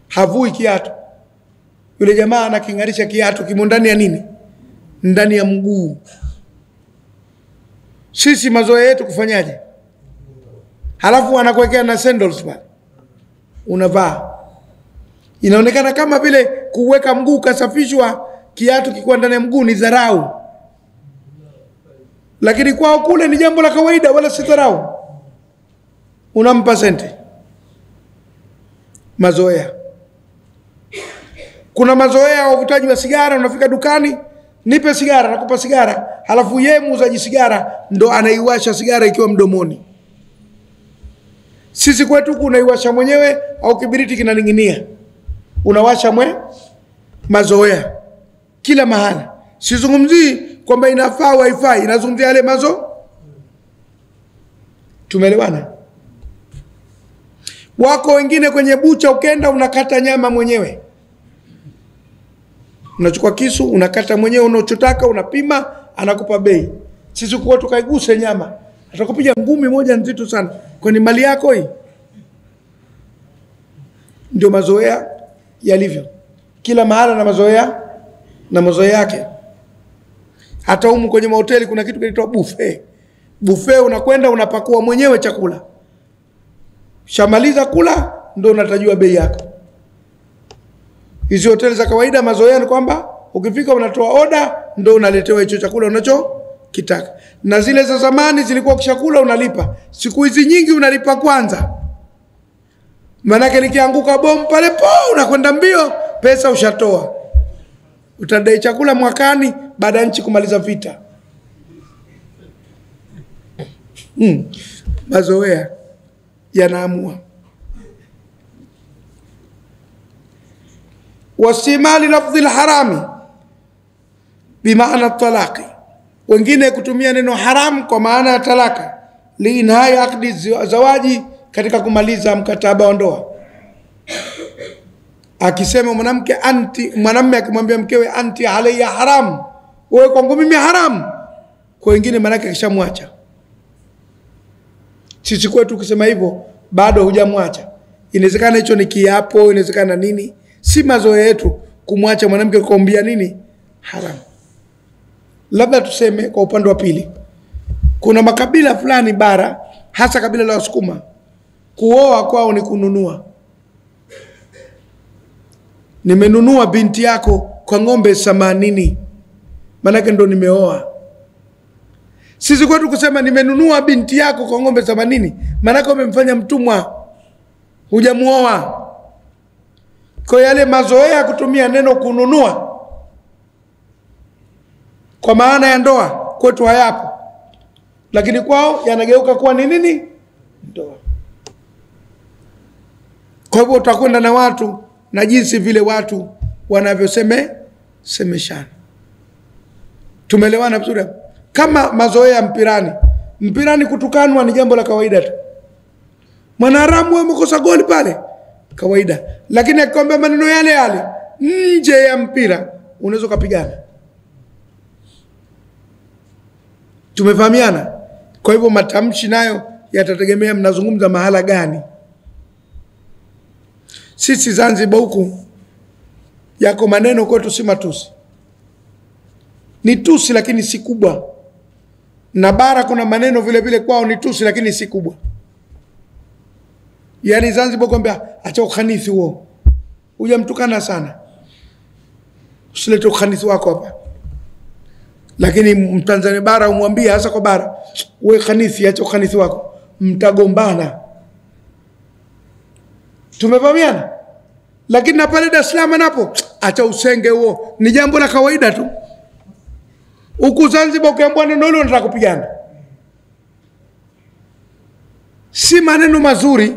havui kiatu. Yule jamaa anakingarisha kiatu kimo ndani ya nini? Ndani ya mguu. Sisi mazoea yetu kufanyaje? Halafu anakuwekea na sandals pale, unavaa. Inaonekana kama vile kuweka mguu kasafishwa, kiatu kikiwa ndani ya mguu ni dharau. Lakini kwao kule ni jambo la kawaida, wala si dharau. Unampa sente. Mazoea. Kuna mazoea ya uvutaji wa sigara. Unafika dukani, nipe sigara, nakupa sigara, halafu yeye muuzaji sigara ndo anaiwasha sigara ikiwa mdomoni. Sisi kwetu unaiwasha mwenyewe au kibiriti kinaning'inia, unawasha mazoea kila mahali. Sizungumzii kwamba inafaa wifi, inazungumzia yale Tumeelewana? Wako wengine kwenye bucha, ukenda unakata nyama mwenyewe. Unachukua kisu, unakata mwenyewe unachotaka, unapima, anakupa bei. Sisi kwa tukaiguse nyama, atakupiga ngumi moja nzito sana. Kwani mali yako hii? Ndio mazoea yalivyo. Kila mahala na mazoea yake. Hata humu kwenye mahoteli kuna kitu kinaitwa buffet. Buffet unakwenda unapakua mwenyewe chakula. Shamaliza kula ndio unatajua bei yako. Hizo hoteli za kawaida mazoea ni kwamba ukifika unatoa oda ndio unaletewa hicho chakula unachokitaka. Na zile za zamani zilikuwa kishakula unalipa. Siku hizi nyingi unalipa kwanza. Maana likianguka bomu pale unakwenda mbio, pesa ushatoa. Utadai chakula mwakani baada ya nchi kumaliza vita. Mazoea yanaamua. Wasimali lafdhi alharami bimaana talaqi, wengine kutumia neno haram kwa maana ya talaka, liinhai aqdi zawaji, katika kumaliza mkataba wa ndoa. Akisema mwanamume akimwambia mkewe anti alayya haram, wewe kwangu mimi haram, kwa wengine maana yake kishamwacha. Sisi kwetu ukisema hivyo bado hujamwacha. Inawezekana hicho ni kiapo, inawezekana nini. Si mazoea yetu kumwacha mwanamke kuambia nini haram. Labda tuseme kwa upande wa pili, kuna makabila fulani bara, hasa kabila la Wasukuma, kuoa kwao ni kununua. Nimenunua binti yako kwa ng'ombe 80, maana ndo nimeoa. Sisi kwetu kusema nimenunua binti yako kwa ng'ombe 80, maana umemfanya mtumwa, hujamuoa. Kwa yale mazoea kutumia neno kununua kwa maana ya ndoa kwetu hayapo, lakini kwao yanageuka kuwa ni nini? Ndoa. Kwa hivyo utakwenda na watu na jinsi vile watu wanavyosemeshana. Tumeelewana vizuri? Kama mazoea mpirani kutukanwa ni jambo la kawaida tu. Mwanaharamu wewe umekosa goli pale, kawaida. Lakini akikwambia maneno yale nje ya mpira, unaweza kupigana. Tumefahamiana? Kwa hivyo matamshi nayo yatategemea mnazungumza mahala gani. Sisi Zanzibar huku yako maneno kwetu si matusi. Ni tusi lakini si kubwa. Na bara kuna maneno vile vile kwao ni tusi lakini si kubwa. Yaani Zanzibar kwambia acha ukhanithi huo. Hujamtukana sana. Usilete ukhanithi wako hapa. Lakini Mtanzania bara umwambie hasa kwa bara, wewe khanithi, acha ukhanithi wako. Mtagombana. Tumefahamiana? Lakini na pale Dar es Salaam napo acha usenge huo. Ni jambo la kawaida tu. Huku Zanzibar ukiambiwa neno hilo unataka kupigana. Si maneno mazuri,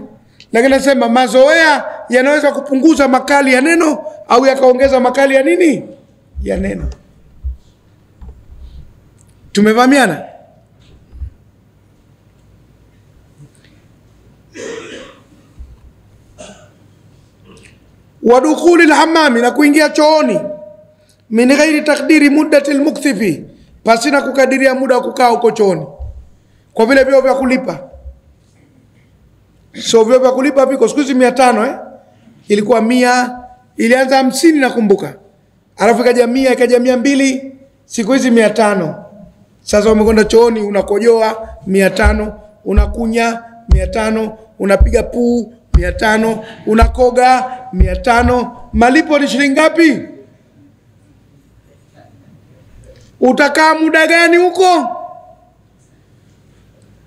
lakini nasema mazoea yanaweza kupunguza makali ya neno au yakaongeza makali ya nini? Ya neno. Tumevamiana? Wadukhuli alhammami, na kuingia chooni, min ghairi takdiri muddati almukthifi, pasina kukadiria muda wa kukaa huko chooni. Kwa vile vyoo vya kulipa. So vyoo vya kulipa viko siku hizi 500 ilikuwa 100, ilianza 50 nakumbuka. Alafu ikaja 100, ikaja 200, siku hizi 500. Sasa umekwenda chooni unakojoa 500, unakunya 500, unapiga puu 500, unakoga 500. Malipo ni shilingi ngapi? Utakaa muda gani huko?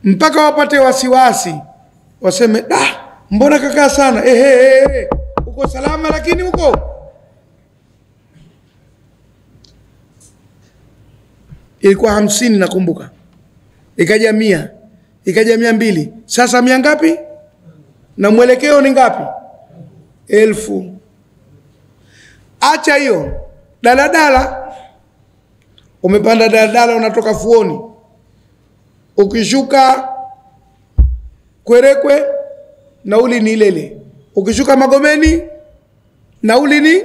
Mpaka wapate wasiwasi. Waseme, mbona kakaa sana? Uko salama lakini huko? Ilikuwa 50 nakumbuka. Ikaja 100, ikaja 200. Sasa 100 ngapi? Na mwelekeo ni ngapi? 1000. Acha hiyo. Daladala. Umepanda daladala unatoka Fuoni. Ukishuka Kwerekwe nauli ni ile. Ukishuka Magomeni nauli ni,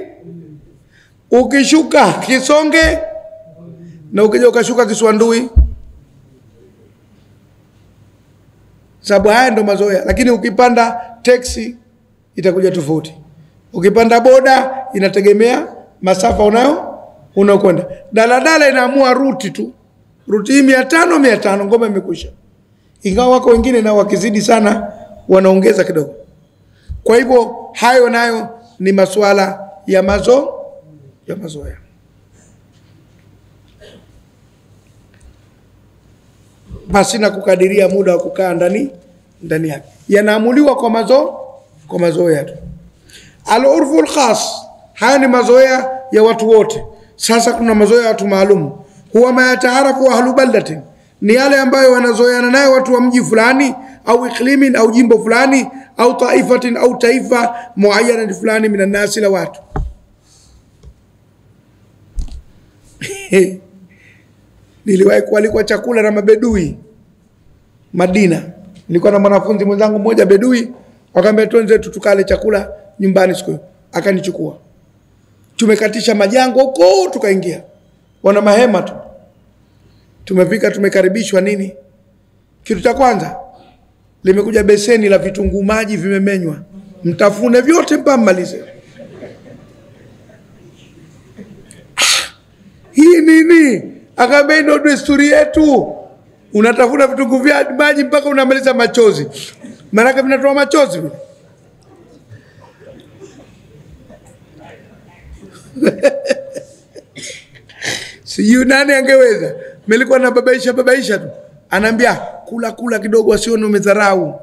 ukishuka Kisonge na ukija ukashuka Kiswandui. Sababu haya ndo mazoea. Lakini ukipanda taxi itakuja tofauti. Ukipanda boda inategemea masafa unayokwenda. Daladala inaamua ruti tu. Ruti hii 500 ngoma imekwisha. Ingawa wako wengine na wakizidi sana wanaongeza kidogo. Kwa hivyo hayo nayo ni masuala ya mazoea. Basi na kukadiria muda wa kukaa ndani yake. Yanaamuliwa kwa mazoea tu. Al-urfu al-khas, haya ni mazoea ya watu wote. Sasa kuna mazoea ya watu maalum. Huwa ma yataarafu ahlu baldatin, ni yale ambayo wanazoeana nayo watu wa mji fulani au iklimin au jimbo fulani au taifatin au taifa muayyana fulani minan nasi, la watu. Niliwahi kualikwa chakula na mabedui Madina. Nilikuwa na mwanafunzi mwenzangu mmoja bedui, wakaniambia tuanze tukale chakula nyumbani siku hiyo. Akanichukua. Tumekatisha majango huko tukaingia. Wana mahema tu. Tumefika tumekaribishwa nini? Kitu cha kwanza limekuja beseni la vitunguu maji vimemenywa. Mtafune vyote mpaka mmalize. Hii nini? Akaambia ndio desturi yetu. Unatafuna vitunguu vya maji mpaka unamaliza machozi. Maana vinatoa machozi vile. Sijui nani angeweza. Nilikuwa na babaisha tu. Anaambia kula kidogo asione umedharau.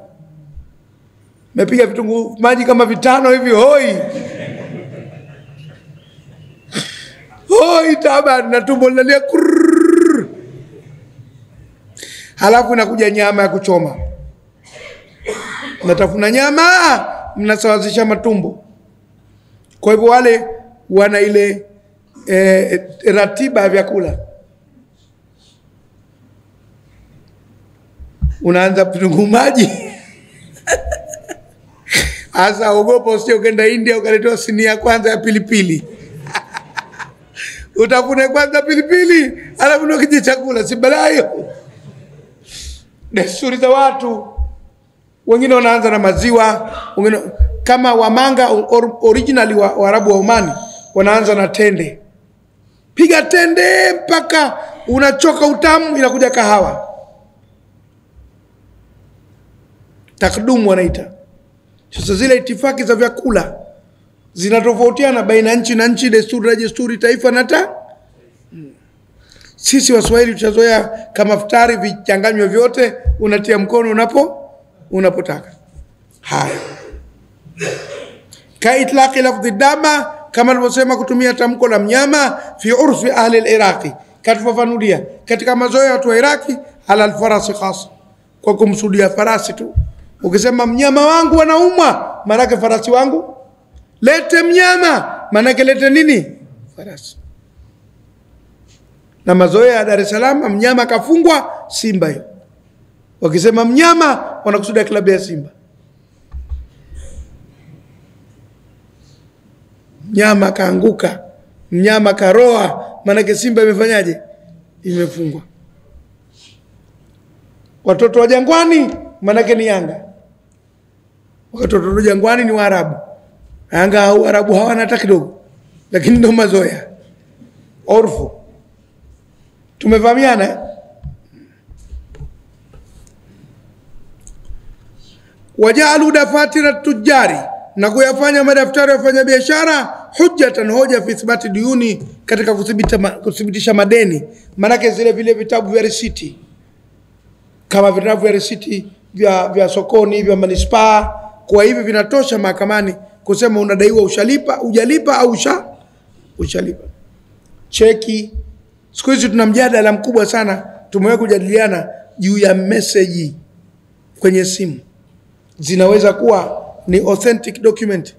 Mepiga vitunguu maji kama 5 hivi hoi. Hoi tabani na tumbo linalia. Halafu inakuja nyama ya kuchoma. Natafuna nyama, mnasawazisha matumbo. Kwa hivyo wale wana ile ratiba ya vyakula. Unaanza vitunguu maji. Asa ogopa usije ukaenda India ukaletewa sinia kwanza ya pilipili. Utafune kwanza pilipili, alafu ndio kije chakula, si balaa hiyo. desturi za watu. Wengine wanaanza na maziwa, wengine kama Wamanga originally wa Arabu wa Omani wanaanza na tende. Piga tende mpaka unachoka utamu, inakuja kahawa. Takdumu wanaita. Sasa zile itifaki za vyakula zinatofautiana baina nchi na nchi, desturi na desturi, taifa na Sisi Waswahili tutazoea kama futari vichanganywe vyote, unatia mkono unapotaka. Haya. Ka itlaqi lafdhi dama, kama nilivyosema kutumia tamko la mnyama, fi urfi ahli al-Iraqi, katufafanulia katika mazoea ya watu wa Iraki, ala al-farasi khas, kwa kumsudia farasi tu. Ukisema mnyama wangu anaumwa, maana yake farasi wangu. Lete mnyama, maana yake lete nini? Farasi. Na mazoea ya Dar es Salaam, mnyama kafungwa, simba hiyo. Wakisema mnyama wanakusudia klabu ya Simba. Mnyama kaanguka, mnyama karoa, maana Simba imefanyaje? Imefungwa. Watoto wa Jangwani maana ni Yanga. Watoto wa Jangwani ni Waarabu. Yanga au Arabu hawana hata kidogo. Lakini ndio mazoea. Orfu. Tumefahamiana? Wajalu dafatira tujari, na kuyafanya madaftari ya wafanya biashara hujjatan, hoja fi ithbati diyuni, katika kuthibitisha madeni. Maana zile vile vitabu vya risiti, kama vitabu vya risiti vya sokoni, vya manispaa, kwa hivi vinatosha mahakamani kusema unadaiwa ushalipa, hujalipa au ushalipa. Cheki. Siku hizi tuna mjadala mkubwa sana, tumewahi kujadiliana juu ya message kwenye simu. Zinaweza kuwa ni authentic document,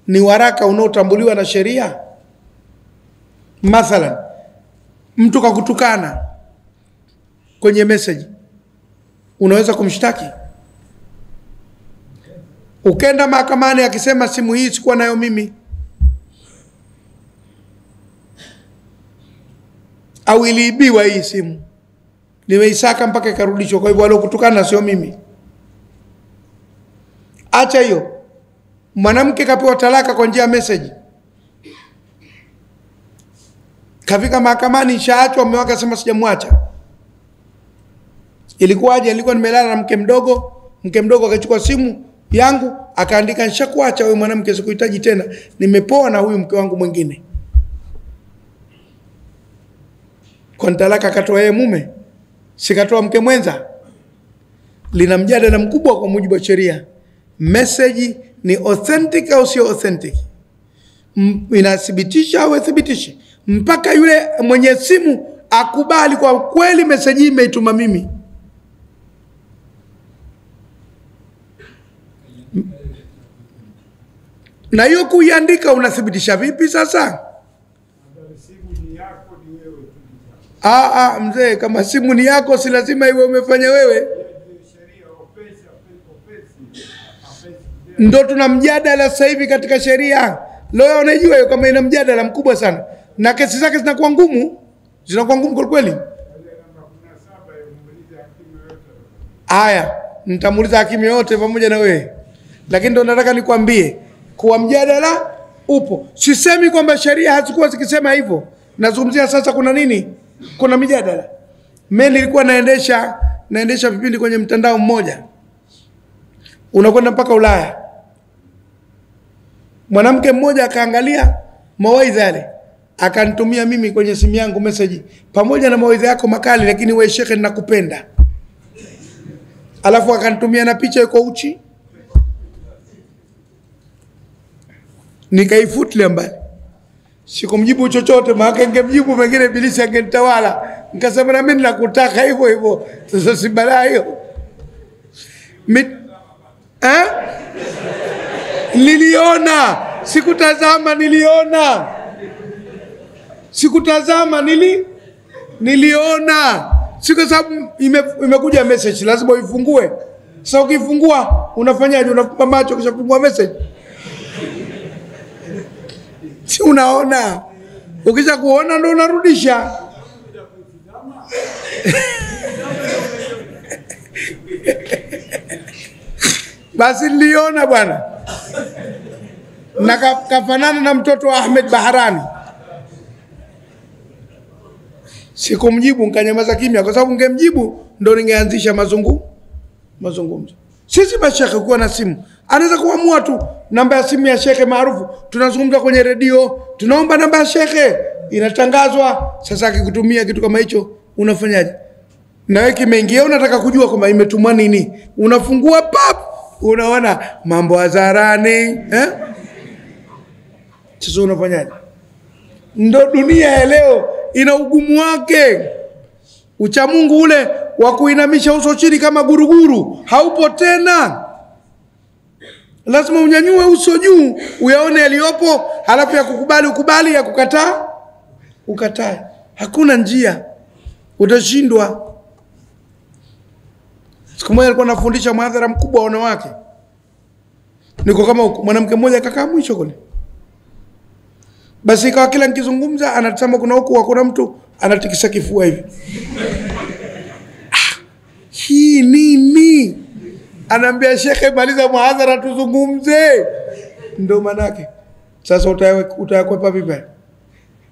ni waraka unaotambuliwa na sheria. Mathalan, mtu kakutukana kwenye message, unaweza kumshtaki. Ukenda mahakamani akisema simu hii sikuwa nayo mimi, au iliibiwa hii simu, nimeisaka mpaka ikarudishwa, kwa hivyo waliokutukana sio mimi. Acha hiyo. Mwanamke kapewa talaka kwa njia ya message, kafika mahakamani, shaachwa, mume wake asema sijamwacha. Ilikuwaje? Nilikuwa nimelala na mke mdogo akachukua simu yangu akaandika, nishakuacha wewe mwanamke, sikuhitaji tena, nimepoa na huyu mke wangu mwingine. Kwa talaka katoa yeye mume, sikatoa mke mwenza. Lina mjadala mkubwa kwa mujibu wa sheria. Message ni authentic au sio authentic? Inathibitisha au haithibitishi? Mpaka yule mwenye simu akubali kwa kweli message hii imeituma mimi. Na hiyo kuiandika unathibitisha vipi sasa? Mzee, kama simu ni yako si lazima iwe umefanya wewe. Ndo tuna mjadala sasa hivi katika sheria. Leo unajua hiyo kama ina mjadala mkubwa sana. Na kesi zake zinakuwa ngumu. Zinakuwa ngumu kwa kweli. Haya, nitamuuliza hakimu yote pamoja na wewe. Lakini ndo nataka nikwambie kuwa mjadala upo. Sisemi kwamba sheria hazikuwa zikisema hivyo. Nazungumzia sasa kuna nini? Kuna mjadala. Mimi nilikuwa naendesha vipindi kwenye mtandao mmoja. Unakwenda mpaka Ulaya. Mwanamke mmoja akaangalia mawaidha yale, akanitumia mimi kwenye simu yangu message, pamoja na mawaidha yako makali lakini wewe shekhe ninakupenda. Alafu akanitumia na picha yuko uchi. Nikaifutilia mbali. Sikumjibu chochote, maana ningemjibu pengine ibilisi angenitawala. Nikasema na mimi nakutaka hivyo hivyo. Sasa si balaa hiyo. Niliona, sikutazama, niliona. Sikutazama, niliona. Siku sababu imekuja message, lazima uifungue. Sasa ukifungua unafanyaje? Unafumba macho kisha kufungua message. Si unaona? Ukisha kuona ndo unarudisha. Basi niliona bwana, na kafanana na mtoto wa Ahmed Baharani. Sikumjibu, nikanyamaza kimya, kwa sababu ningemjibu ndo ningeanzisha mazungumzo. Sisi mashekhe kuwa na simu, anaweza kuamua tu namba ya simu ya shekhe maarufu, tunazungumza kwenye redio, tunaomba namba ya shekhe, inatangazwa. Sasa akikutumia kitu kama hicho unafanyaje? Na wewe kimeingia, unataka kujua kwamba imetumwa nini, unafungua pap, unaona mambo hadharani, Sasa unafanyaje? Ndo dunia ya leo ina ugumu wake. Uchamungu ule wa kuinamisha uso chini kama guruguru haupo tena. Lazima unyanyue uso juu uyaone yaliyopo, halafu ya kukubali ukubali, ya kukataa ukatae. Hakuna njia, utashindwa. Siku moja alikuwa anafundisha mhadhara mkubwa wa wanawake, niko kama mwanamke mmoja kakaa mwisho kule. Basi ikawa kila nikizungumza anatazama kuna huku, kuna mtu anatikisa kifua hivi. Hii nini? Anaambia shekhe, maliza muhadhara tuzungumze. Ndio manake. Sasa utayakwepa vipi?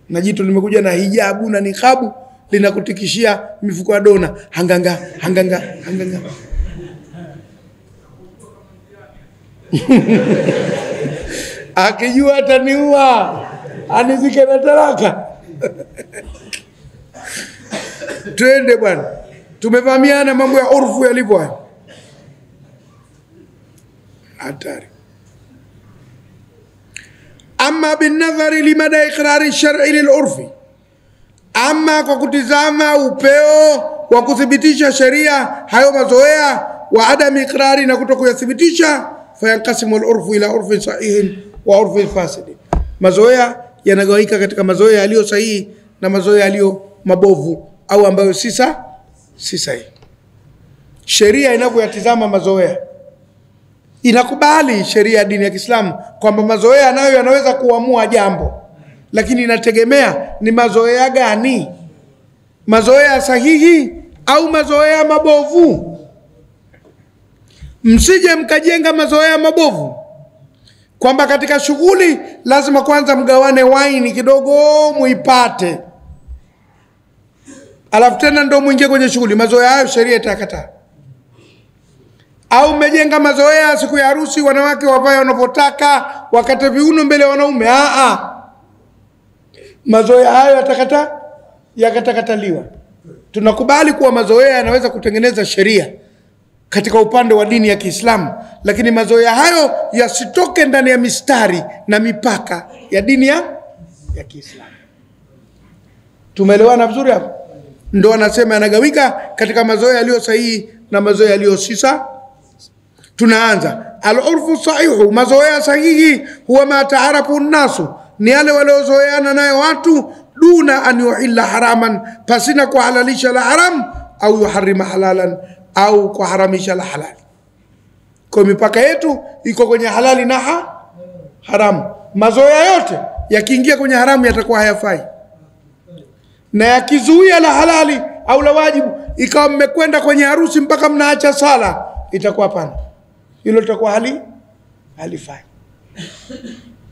Na jitu limekuja na hijabu na nikabu linakutikishia mifuko ya dona, hanganga. Akijua ataniua, anizike na talaka. Twende bwana. Tumevamiana mambo ya urfu yalivyo. Hatari. Amma binadhari limada iqrari shar'i lilurfi, ama kwa kutizama upeo wa kuthibitisha sheria hayo mazoea, wa adami iqrari, na kutokuyathibitisha, fayankasimu alurfu ila urfin sahihin wa urfin fasidin. Mazoea yanagawika katika mazoea yaliyo sahihi na mazoea yaliyo mabovu au ambayo si sahihi. Sheria inavyoyatizama mazoea, inakubali sheria ya dini ya Kiislamu kwamba mazoea nayo yanaweza kuamua jambo, lakini inategemea ni mazoea gani, mazoea sahihi au mazoea mabovu. Msije mkajenga mazoea mabovu kwamba katika shughuli lazima kwanza mgawane waini kidogo muipate, alafu tena ndo muingie kwenye shughuli. Mazoea hayo sheria itakataa. Au mmejenga mazoea siku ya harusi wanawake wavae wanavyotaka, wakate viuno mbele ya wanaume. Mazoea hayo yakatakataliwa. Tunakubali kuwa mazoea yanaweza kutengeneza sheria katika upande wa dini ya Kiislamu, lakini mazoea hayo yasitoke ndani ya mistari na mipaka ya dini ya Kiislamu. Tumeelewana vizuri hapo? Ndio anasema yanagawika katika mazoea yaliyo sahihi na mazoea yaliyo sisa. Tunaanza al-urfu sahihu, mazoea sahihi huwa ma taarafu nasu, ni yale waliozoeana nayo watu, duna an yuhilla haraman, pasina kuhalalisha la haram, au yuharrima halalan, au kuharamisha la halali. Kwa mipaka yetu iko kwenye halali na haramu. Mazoea yote yakiingia kwenye haramu yatakuwa hayafai, na yakizuia la halali au la wajibu, ikawa mmekwenda kwenye harusi mpaka mnaacha sala, itakuwa hapana, hilo litakuwa halifai.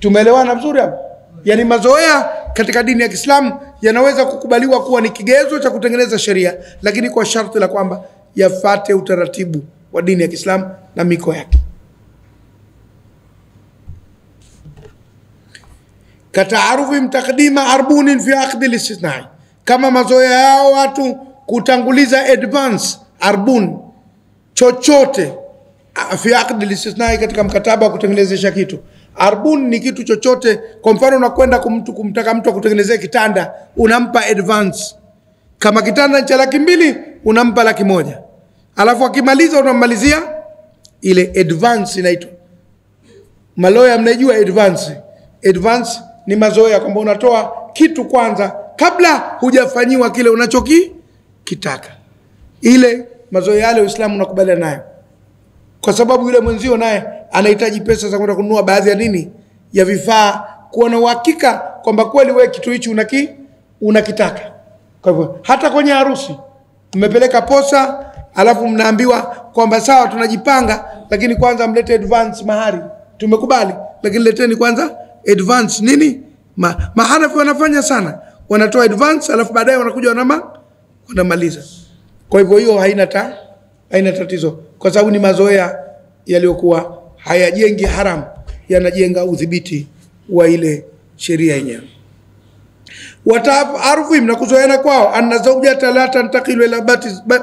Tumeelewana vizuri hapo? Yani mazoea katika dini ya Kiislamu yanaweza kukubaliwa kuwa ni kigezo cha kutengeneza sheria, lakini kwa sharti la kwamba yafate utaratibu wa dini ya Kiislamu na miko yake. Kataarufi mtakdima arbunin fi aqdi al-istithnai, kama mazoea yao watu kutanguliza advance arbun chochote fi aqdi al-istithnai, katika mkataba wa kutengenezesha kitu. Arbun ni kitu chochote. Kwa mfano unakwenda kumtaka mtu akutengenezee kitanda, unampa advance. Kama kitanda cha 200,000 unampa 100,000, alafu akimaliza unammalizia ile advance. Inaitwa maloya, mnajua advance. Advance ni mazoea kwamba unatoa kitu kwanza kabla hujafanyiwa kile unachokitaka. Ile mazoea yale Uislamu unakubaliana nayo, kwa sababu yule mwenzio naye anahitaji pesa za kwenda kununua baadhi ya nini ya vifaa, kuwa na uhakika kwamba kweli wewe kitu hichi unakitaka. Kwa hivyo hata kwenye harusi mmepeleka posa, alafu mnaambiwa kwamba sawa tunajipanga, lakini kwanza mlete advance mahari. Tumekubali, lakini leteni kwanza advance nini? Mahanafi wanafanya sana, wanatoa advance alafu baadaye wanakuja wanamaliza. Kwa hivyo hiyo haina tatizo, kwa sababu ni mazoea yaliyokuwa hayajengi haram, yanajenga udhibiti wa ile sheria yenyewe. Wata'arufihim, na kuzoeana kwao, anna zawjata la tantaqilu ila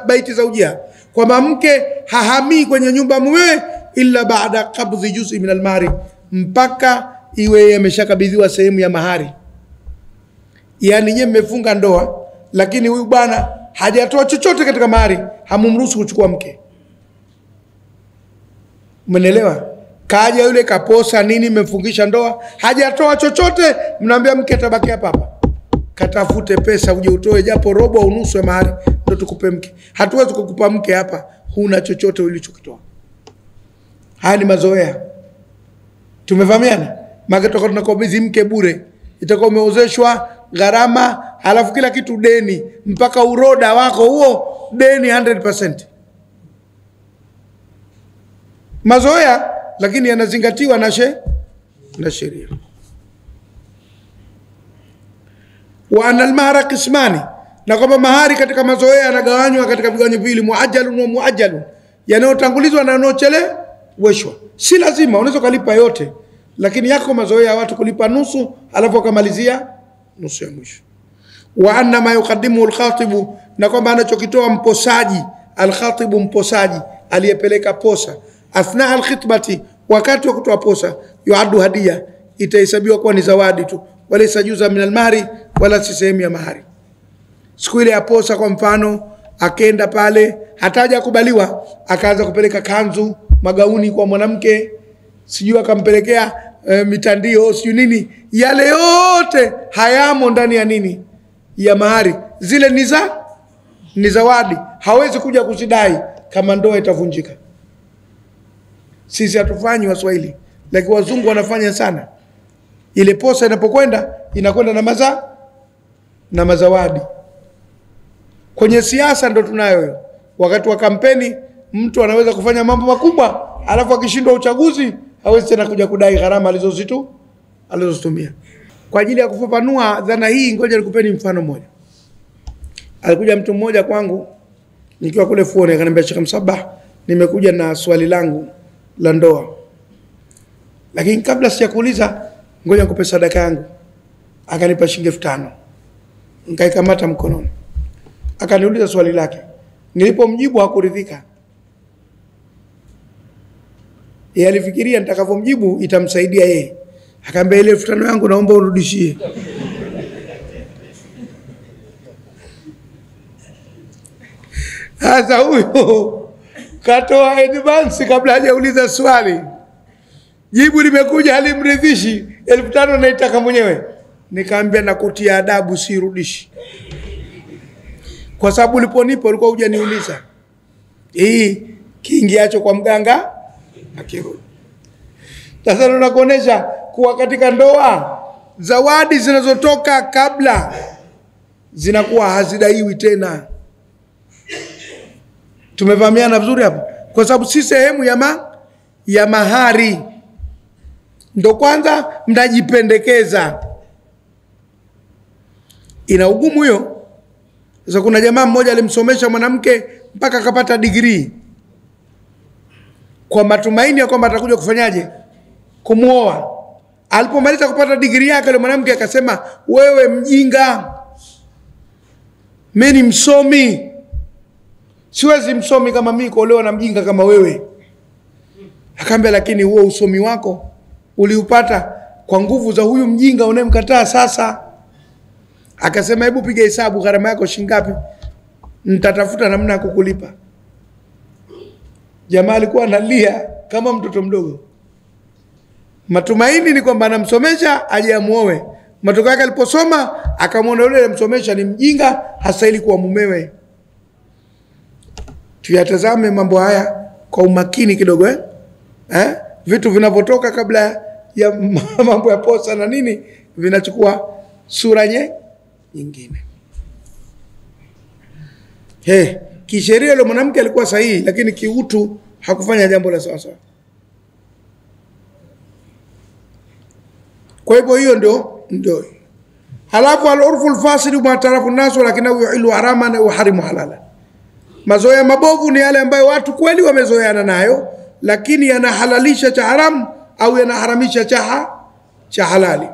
baiti zawjiha, kwamba mke hahamii kwenye nyumba mumewe illa baada qabdhi juz'i min al-mahari, mpaka iwe ameshakabidhiwa sehemu ya mahari. Yani yeye mmefunga ndoa, lakini huyu bwana hajatoa chochote katika mahari, hamumruhusu kuchukua mke. Umeelewa? Kaja yule kaposa nini, mmefungisha ndoa, hajatoa chochote, mnaambia mke atabaki hapa hapa, katafute pesa uje utoe japo robo au nusu ya mahari ndio tukupe mke. Hatuwezi kukupa mke hapa huna chochote ulichokitoa. Haya ni mazoea. Tumefahamiana? Maana tunakabidhi mke bure, itakuwa umeozeshwa gharama, alafu kila kitu deni, mpaka uroda wako huo deni 100%. Mazoea, lakini yanazingatiwa na sheria. Wa anna al-mahra qismani, na kwamba mahari katika mazoea yanagawanywa katika vigawanyo viwili, muajjalun wa muajjalun, yanayotangulizwa na yanayocheleweshwa. Si lazima unaweza kulipa yote, lakini yako mazoea watu kulipa nusu alafu akamalizia nusu ya mwisho. Wa anna ma yuqaddimu al-khatibu, na kwamba anachokitoa mposaji, al-khatibu mposaji aliyepeleka posa, athna al-khitbati, wakati wa kutoa posa, yuaddu hadia, itahesabiwa kuwa ni zawadi tu, wala isajuza min al-mahri, wala si sehemu ya mahari. Siku ile ya posa kwa mfano, akenda pale hataja kubaliwa, akaanza kupeleka kanzu, magauni kwa mwanamke, sijui akampelekea mitandio, sijui nini, yale yote hayamo ndani ya nini? Ya mahari. Zile ni zawadi, hawezi kuja kuzidai kama ndoa itavunjika. Sisi hatufanyi Waswahili, lakini wazungu wanafanya sana. Ile posa inapokwenda inakwenda na mazawadi. Kwenye siasa ndo tunayo. Wakati wa kampeni mtu anaweza kufanya mambo makubwa, alafu akishindwa uchaguzi hawezi tena kuja kudai gharama alizozitumia. Kwa ajili ya kufafanua dhana hii, ngoja nikupeni mfano mmoja. Alikuja mtu mmoja kwangu nikiwa kule Fuoni, akaniambia, Sheikh Msabah, nimekuja na swali langu la ndoa, lakini kabla sijakuuliza ngoja nikupe sadaka yangu. Akanipa shilingi 5,000. Nikaikamata mkononi. Akaniuliza swali lake. Nilipomjibu hakuridhika. Yeye alifikiria nitakavomjibu itamsaidia yeye. Akaambia, ile 5,000 yangu naomba urudishie. Sasa huyo katoa advance kabla hajauliza swali. Jibu limekuja halimridhishi, 5,000 naitaka mwenyewe. Nikaambia, nakutia adabu, sirudishi. Kwa sababu uliponipa ulikuwa hujaniuliza. Hii kiingiacho kwa mganga akirudi. Sasa tunakuonesha kuwa katika ndoa zawadi zinazotoka kabla zinakuwa hazidaiwi tena. Tumefahamiana vizuri hapo? Kwa sababu si sehemu ya mahari. Ndo kwanza mnajipendekeza. Ina ugumu hiyo. Sasa kuna jamaa mmoja alimsomesha mwanamke mpaka akapata degree, kwa matumaini ya kwamba atakuja kufanyaje? Kumuoa. Alipomaliza kupata degree yake, yule mwanamke akasema, wewe mjinga, mimi ni msomi, siwezi msomi kama mimi kuolewa na mjinga kama wewe. Akaambia, lakini huo usomi wako uliupata kwa nguvu za huyu mjinga unayemkataa sasa. Akasema, hebu piga hesabu, gharama yako shingapi, nitatafuta namna ya kukulipa. Jamaa alikuwa analia kama mtoto mdogo. Matumaini ni kwamba anamsomesha aje amuoe. Matokeo yake aliposoma akamwona yule anamsomesha ni mjinga, hastahili kuwa mumewe. Tuyatazame mambo haya kwa umakini kidogo vitu vinavyotoka kabla ya mambo ya posa na nini vinachukua sura nyingine. Kisheria yule mwanamke alikuwa sahihi, lakini kiutu hakufanya jambo la sawa sawa. Kwa hivyo hiyo ndio. Halafu al-urfu al-fasid ma tarafu nasu lakinahu yuhilu harama na uharimu halala. Mazoea mabovu ni yale ambayo watu kweli wamezoeana nayo, lakini yanahalalisha cha haramu au yanaharamisha cha halali.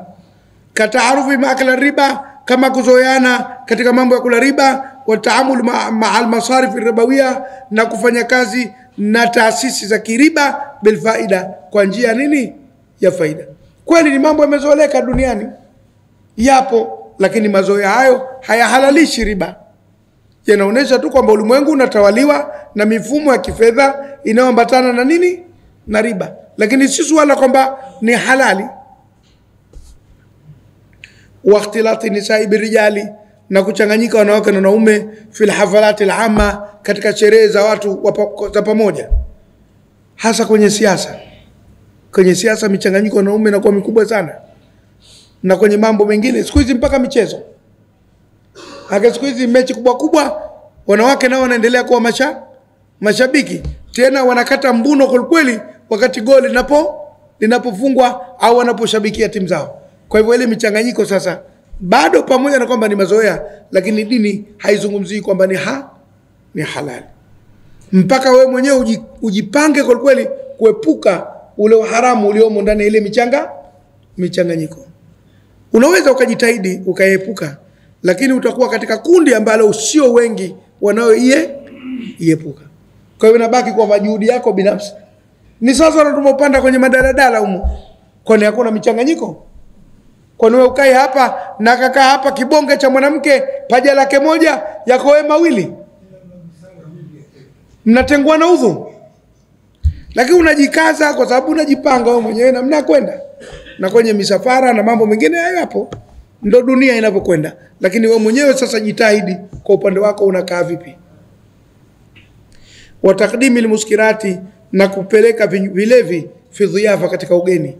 Kataarufi maakala riba, kama kuzoeana katika mambo ya kula riba, wa taamul ma'al masarif ribawiya, na kufanya kazi na taasisi za kiriba bil faida, kwa njia nini ya faida. Kweli ni mambo yamezoeleka duniani, yapo, lakini mazoea hayo hayahalalishi riba. Yanaonesha tu kwamba ulimwengu unatawaliwa na mifumo ya kifedha inayoambatana na nini? Na riba. Lakini si swala kwamba ni halali. Wa ikhtilati nisa'i birijali, na kuchanganyika wanawake na wanaume fil hafalati al-amma, katika sherehe za watu za pamoja, hasa kwenye siasa. Kwenye siasa michanganyiko na wanaume inakuwa mikubwa sana, na kwenye mambo mengine siku hizi mpaka michezo. Hata siku hizi mechi kubwa wanawake nao wanaendelea kuwa mashabiki, tena wanakata mbuno kwa kweli wakati goli linapofungwa au wanaposhabikia timu zao. Kwa hivyo ile michanganyiko sasa bado, pamoja na kwamba ni mazoea, lakini dini haizungumzii kwamba ni halali. Mpaka wewe mwenyewe ujipange kwa kweli kuepuka ule haramu uliomo ndani ya ile michanganyiko. Unaweza ukajitahidi ukaepuka, lakini utakuwa katika kundi ambalo sio wengi wanaoiepuka. Kwa hiyo inabaki kwa juhudi yako binafsi. Ni sasa tunapopanda kwenye madaladala humo, kwani hakuna michanganyiko? Kwani wewe ukae hapa na kaka hapa kibonge cha mwanamke paja lake moja yako wewe mawili, mnatengwa na udhu? Lakini unajikaza kwa sababu unajipanga wewe mwenyewe na mnakwenda. Na kwenye misafara na mambo mengine hayo hapo, ndio dunia inapokwenda. Lakini wewe mwenyewe sasa jitahidi kwa upande wako unakaa vipi. Wa taqdimi almuskirati, na kupeleka vilevi fi dhiyafa, katika ugeni.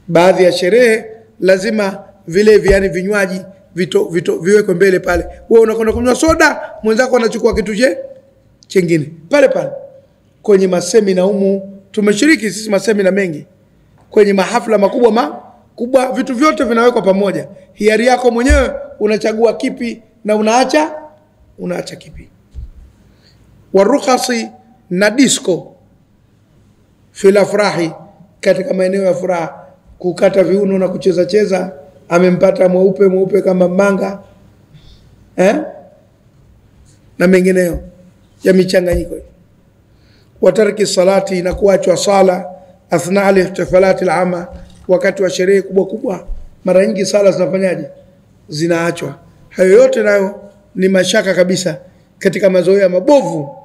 Baadhi ya sherehe lazima vilevi, yani vinywaji viwekwe mbele pale. Wewe unakwenda kunywa soda, mwenzako anachukua kitu chengine pale. Kwenye masemina humu tumeshiriki sisi masemina mengi, kwenye mahafla makubwa vitu vyote vinawekwa pamoja. Hiari yako mwenyewe unachagua kipi na unaacha kipi. Warukhasi, na disco fil afrahi, katika maeneo ya furaha, kukata viuno na kucheza, amempata mweupe kama manga na mengineyo ya michanganyiko. Watariki salati, na kuachwa sala athna al-ihtifalati al-amma, wakati wa sherehe kubwa. Mara nyingi sala zinafanyaje? Zinaachwa. Hayo yote nayo ni mashaka kabisa katika mazoea mabovu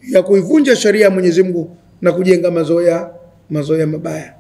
ya kuivunja sheria ya Mwenyezi Mungu na kujenga mazoea mabaya.